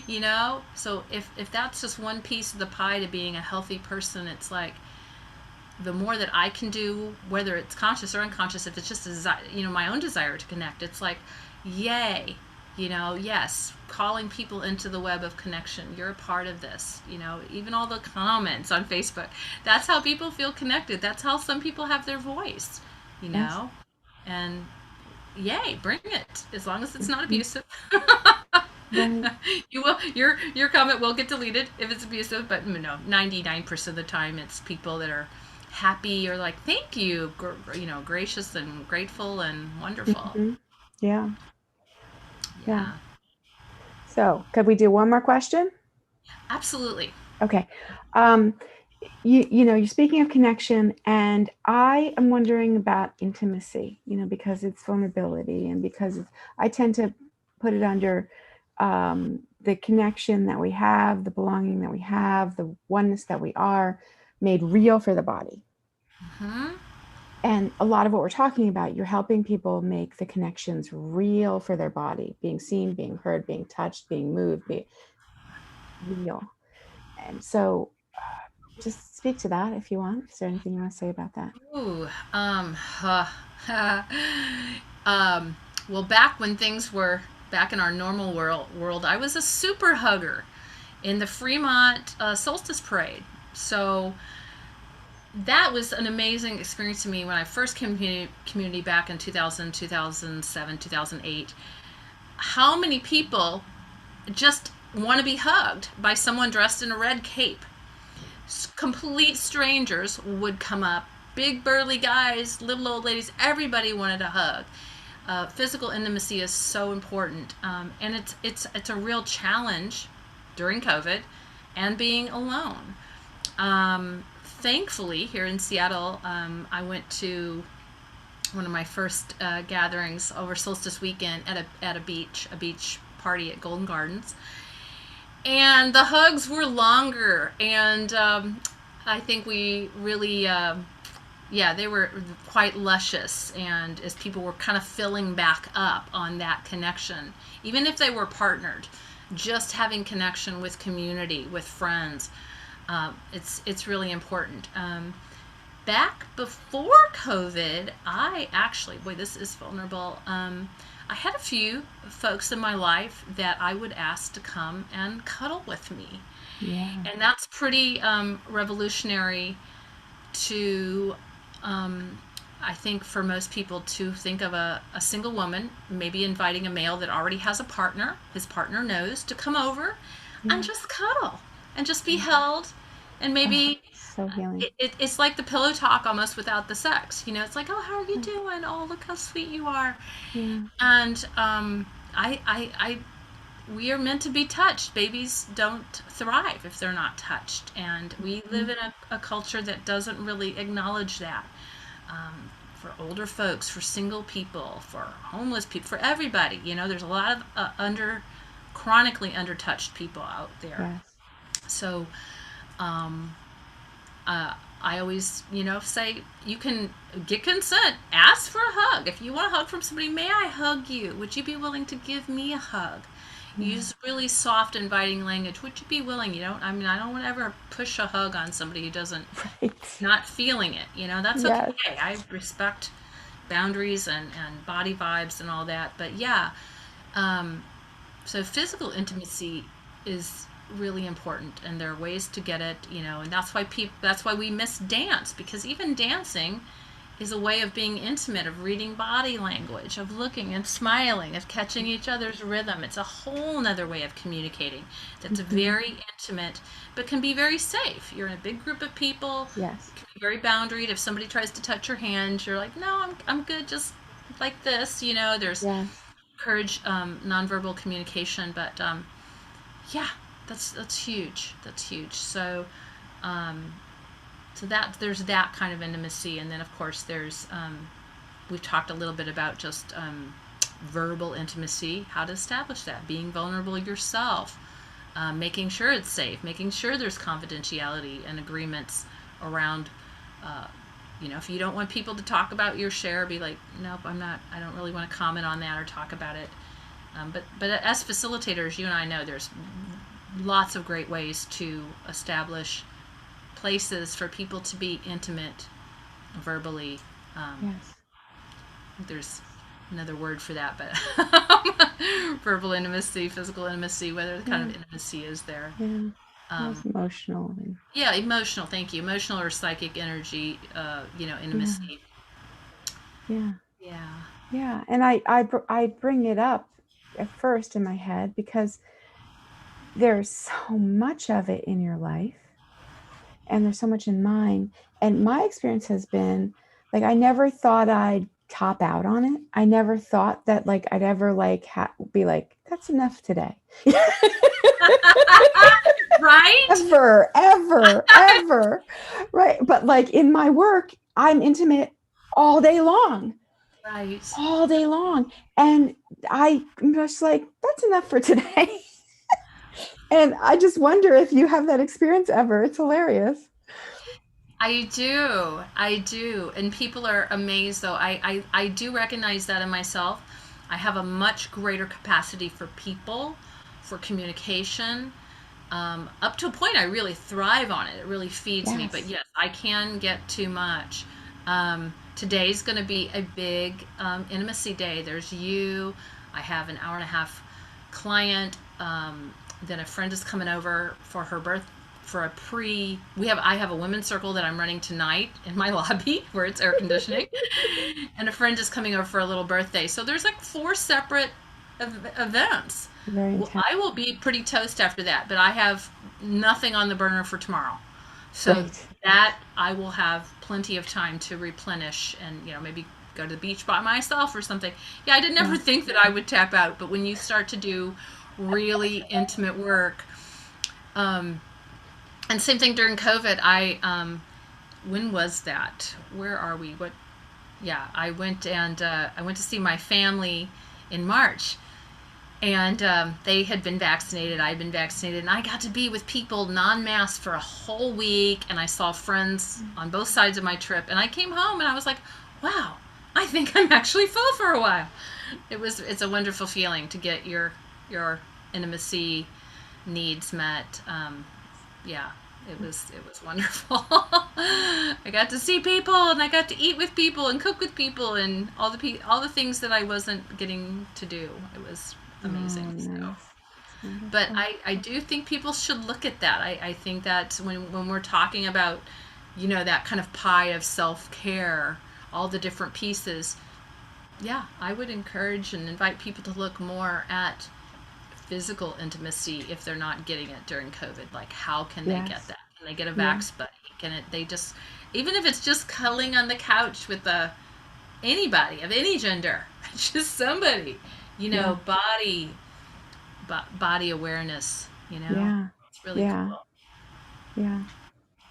You know? So if that's just one piece of the pie to being a healthy person, it's like the more that I can do, whether it's conscious or unconscious, if it's just a desire, you know, my own desire to connect, it's like, yay, you know, yes, calling people into the web of connection. You're a part of this, you know, even all the comments on Facebook. That's how people feel connected. That's how some people have their voice, you Yes. know, and yay, bring it as long as it's not Mhm. abusive. Right. You will your comment will get deleted if it's abusive, but no, 99% of the time it's people that are happy or like thank you, you know, gracious and grateful and wonderful. Hmm. Yeah. Yeah. Yeah, So, could we do one more question? absolutely. Okay. Um, you know, you're speaking of connection, and I am wondering about intimacy, you know, because it's vulnerability and because I tend to put it under the connection that we have, the belonging that we have, the oneness that we are made real for the body. Hmm. And a lot of what we're talking about, you're helping people make the connections real for their body, being seen, being heard, being touched, being moved, being real. And so just speak to that if you want. Is there anything you want to say about that? Ooh, um, well, back when things were back in our normal world, I was a super hugger in the Fremont Solstice Parade. So that was an amazing experience to me when I first came to community back in 2000, 2007, 2008. How many people just want to be hugged by someone dressed in a red cape? Complete strangers would come up, big burly guys, little old ladies, everybody wanted a hug. Physical intimacy is so important, and it's a real challenge during COVID and being alone. Thankfully, here in Seattle, I went to one of my first gatherings over solstice weekend at a beach party at Golden Gardens, and the hugs were longer, and I think we really. Yeah, they were quite luscious, and as people were kind of filling back up on that connection, even if they were partnered, just having connection with community, with friends, it's really important. Back before COVID, I actually, boy, this is vulnerable. I had a few folks in my life that I would ask to come and cuddle with me, Yeah. and that's pretty revolutionary to I think for most people to think of a single woman, maybe inviting a male that already has a partner, his partner knows, to come over and Yeah. just cuddle and just be Yeah. held. And Oh, maybe so healing. it's like the pillow talk almost without the sex. You know, it's like, oh, how are you doing? Oh, look how sweet you are. Yeah. And we are meant to be touched. Babies don't thrive if they're not touched. And we live Mm. in a culture that doesn't really acknowledge that. For older folks, for single people, for homeless people, for everybody. You know, there's a lot of chronically undertouched people out there. Yes. So um, I always, you know, say you can get consent, ask for a hug. If you want a hug from somebody, may I hug you? Would you be willing to give me a hug? Yeah. Use really soft, inviting language. Would you be willing? You don't. I mean, I don't want to ever push a hug on somebody who doesn't Right. not feeling it. You know, that's okay. Yes. I respect boundaries and body vibes and all that. But yeah, um, so physical intimacy is really important, and there are ways to get it. You know, and that's why we miss dance, because even dancing is a way of being intimate, of reading body language, of looking and smiling, of catching each other's rhythm. It's a whole nother way of communicating that's Hmm. very intimate, but can be very safe. You're in a big group of people, Yes. it can be very boundaried. If somebody tries to touch your hand, you're like, no, I'm good, just like this. You know, there's Yes. courage, nonverbal communication, but yeah, that's huge. That's huge. Um, so that there's that kind of intimacy, and then of course there's we've talked a little bit about just verbal intimacy, how to establish that, being vulnerable yourself, making sure it's safe, making sure there's confidentiality and agreements around. Uh, if you don't want people to talk about your share, be like, nope, I'm not. I don't really want to comment on that or talk about it. But as facilitators, you and I know there's lots of great ways to establish places for people to be intimate verbally. Um, Yes. there's another word for that, but verbal intimacy, physical intimacy, whether the kind Yeah. of intimacy is there. Yeah. Yes. Um, Emotional and yeah, emotional. Thank you. Emotional or psychic energy. yeah. Intimacy. Yeah. Yeah. Yeah. And I bring it up at first in my head because there's so much of it in your life and there's so much in mine. And my experience has been like I never thought I'd top out on it. I never thought that like I'd ever like be like that's enough today. Right. Ever, ever, ever. Right. But like in my work, I'm intimate all day long, Right. all day long. And I'm just like, that's enough for today. And I just wonder if you have that experience ever. It's hilarious. I do. I do. And people are amazed, though. I do recognize that in myself. I have a much greater capacity for people, for communication. Up to a point, I really thrive on it. It really feeds me. But Yes. yes, I can get too much. Today's going to be a big intimacy day. There's you. I have an hour and a half client. Then a friend is coming over for her birth for a pre. I have a women's circle that I'm running tonight in my lobby where it's air conditioning, and a friend is coming over for a little birthday. So there's like four separate events. Very Well, intense. I will be pretty toast after that, but I have nothing on the burner for tomorrow. So Right. that I will have plenty of time to replenish and, maybe go to the beach by myself or something. Yeah, I did never Yeah. think that I would tap out, but when you start to do really intimate work, um, and same thing during COVID, when was that? Where are we? Yeah, I went to see my family in March, and they had been vaccinated. I had been vaccinated, and I got to be with people non-masked for a whole week. And I saw friends on both sides of my trip. And I came home, and I was like, "Wow, I think I'm actually full for a while." It's a wonderful feeling to get your intimacy needs met. Yeah, it was wonderful. I got to see people, and I got to eat with people, and cook with people, and all the things that I wasn't getting to do. It was Oh, amazing. So, nice. It's but wonderful. I do think people should look at that. I think that when we're talking about, that kind of pie of self care, all the different pieces, yeah, I would encourage and invite people to look more at physical intimacy if they're not getting it during COVID. Like, how can they get Yes. that? Can they get a Yeah. vax buddy? They just, even if it's just cuddling on the couch with anybody of any gender, just somebody, Yeah. body awareness, Yeah. it's really Yeah. cool. Yeah.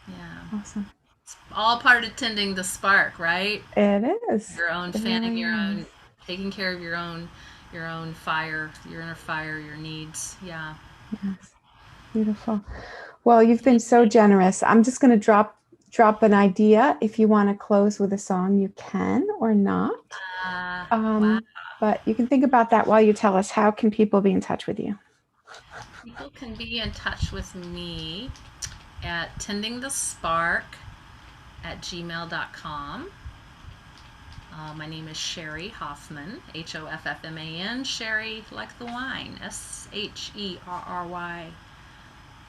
Yeah. Awesome. It's all part of tending the spark, right? It is. Your own It fanning really your is. own, taking care of your own fire, your inner fire, your needs. Yeah. Yes. Beautiful. Well, you've been so generous. I'm just going to drop an idea. If you want to close with a song, you can or not. Wow. But you can think about that while you tell us how can people be in touch with you. People can be in touch with me at tendingthespark@gmail.com. My name is Sherry Hoffman, Hoffman, Sherry like the wine, Sherry.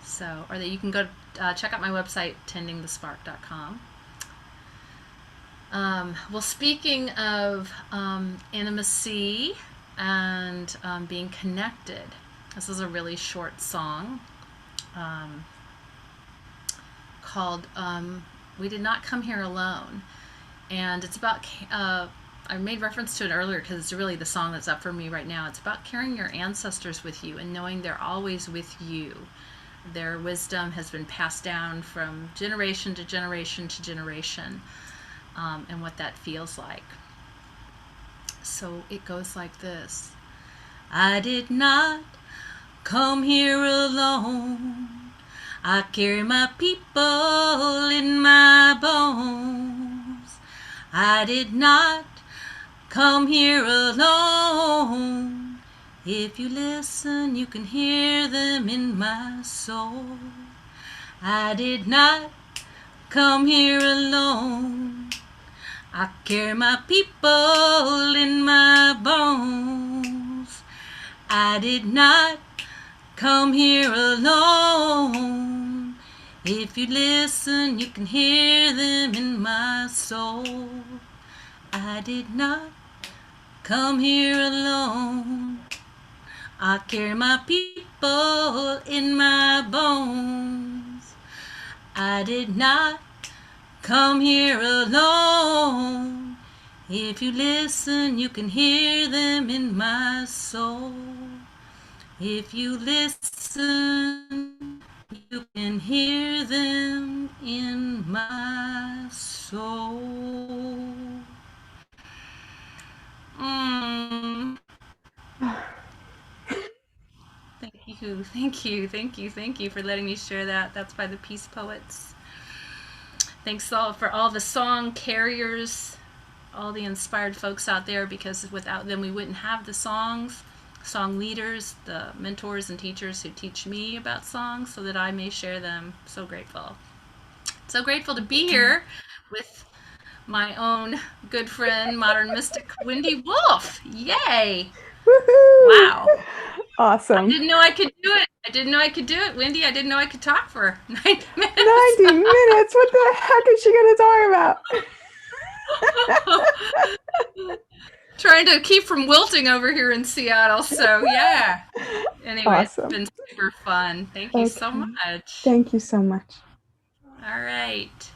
So, or that you can go check out my website, tendingthespark.com. Well, speaking of intimacy and being connected, this is a really short song um, called We Did Not Come Here Alone. And it's about, I made reference to it earlier because it's really the song that's up for me right now. It's about carrying your ancestors with you and knowing they're always with you. Their wisdom has been passed down from generation to generation to generation, and what that feels like. So it goes like this. I did not come here alone. I carry my people in my bones. I did not come here alone. If you listen, you can hear them in my soul. I did not come here alone. I carry my people in my bones. I did not come here alone. If you listen, you can hear them in my soul. I did not come here alone. I carry my people in my bones. I did not come here alone. If you listen, you can hear them in my soul. If you listen, you can hear them in my soul. Mm. Thank you for letting me share that. That's by the Peace Poets. Thanks all for all the song carriers, all the inspired folks out there, because without them we wouldn't have the songs, song leaders, the mentors and teachers who teach me about songs so that I may share them. So grateful. So grateful to be here with my own good friend, modern mystic Wendy Wolf. Yay! Woohoo! Wow. I Awesome. didn't know I could do it. I didn't know I could do it, Wendy. I didn't know I could talk for 90 minutes. 90 minutes. What the heck is she going to talk about? Trying to keep from wilting over here in Seattle. So, yeah. Anyway, it's Awesome. been super fun. Thank you so Okay. much. Thank you so much. All right.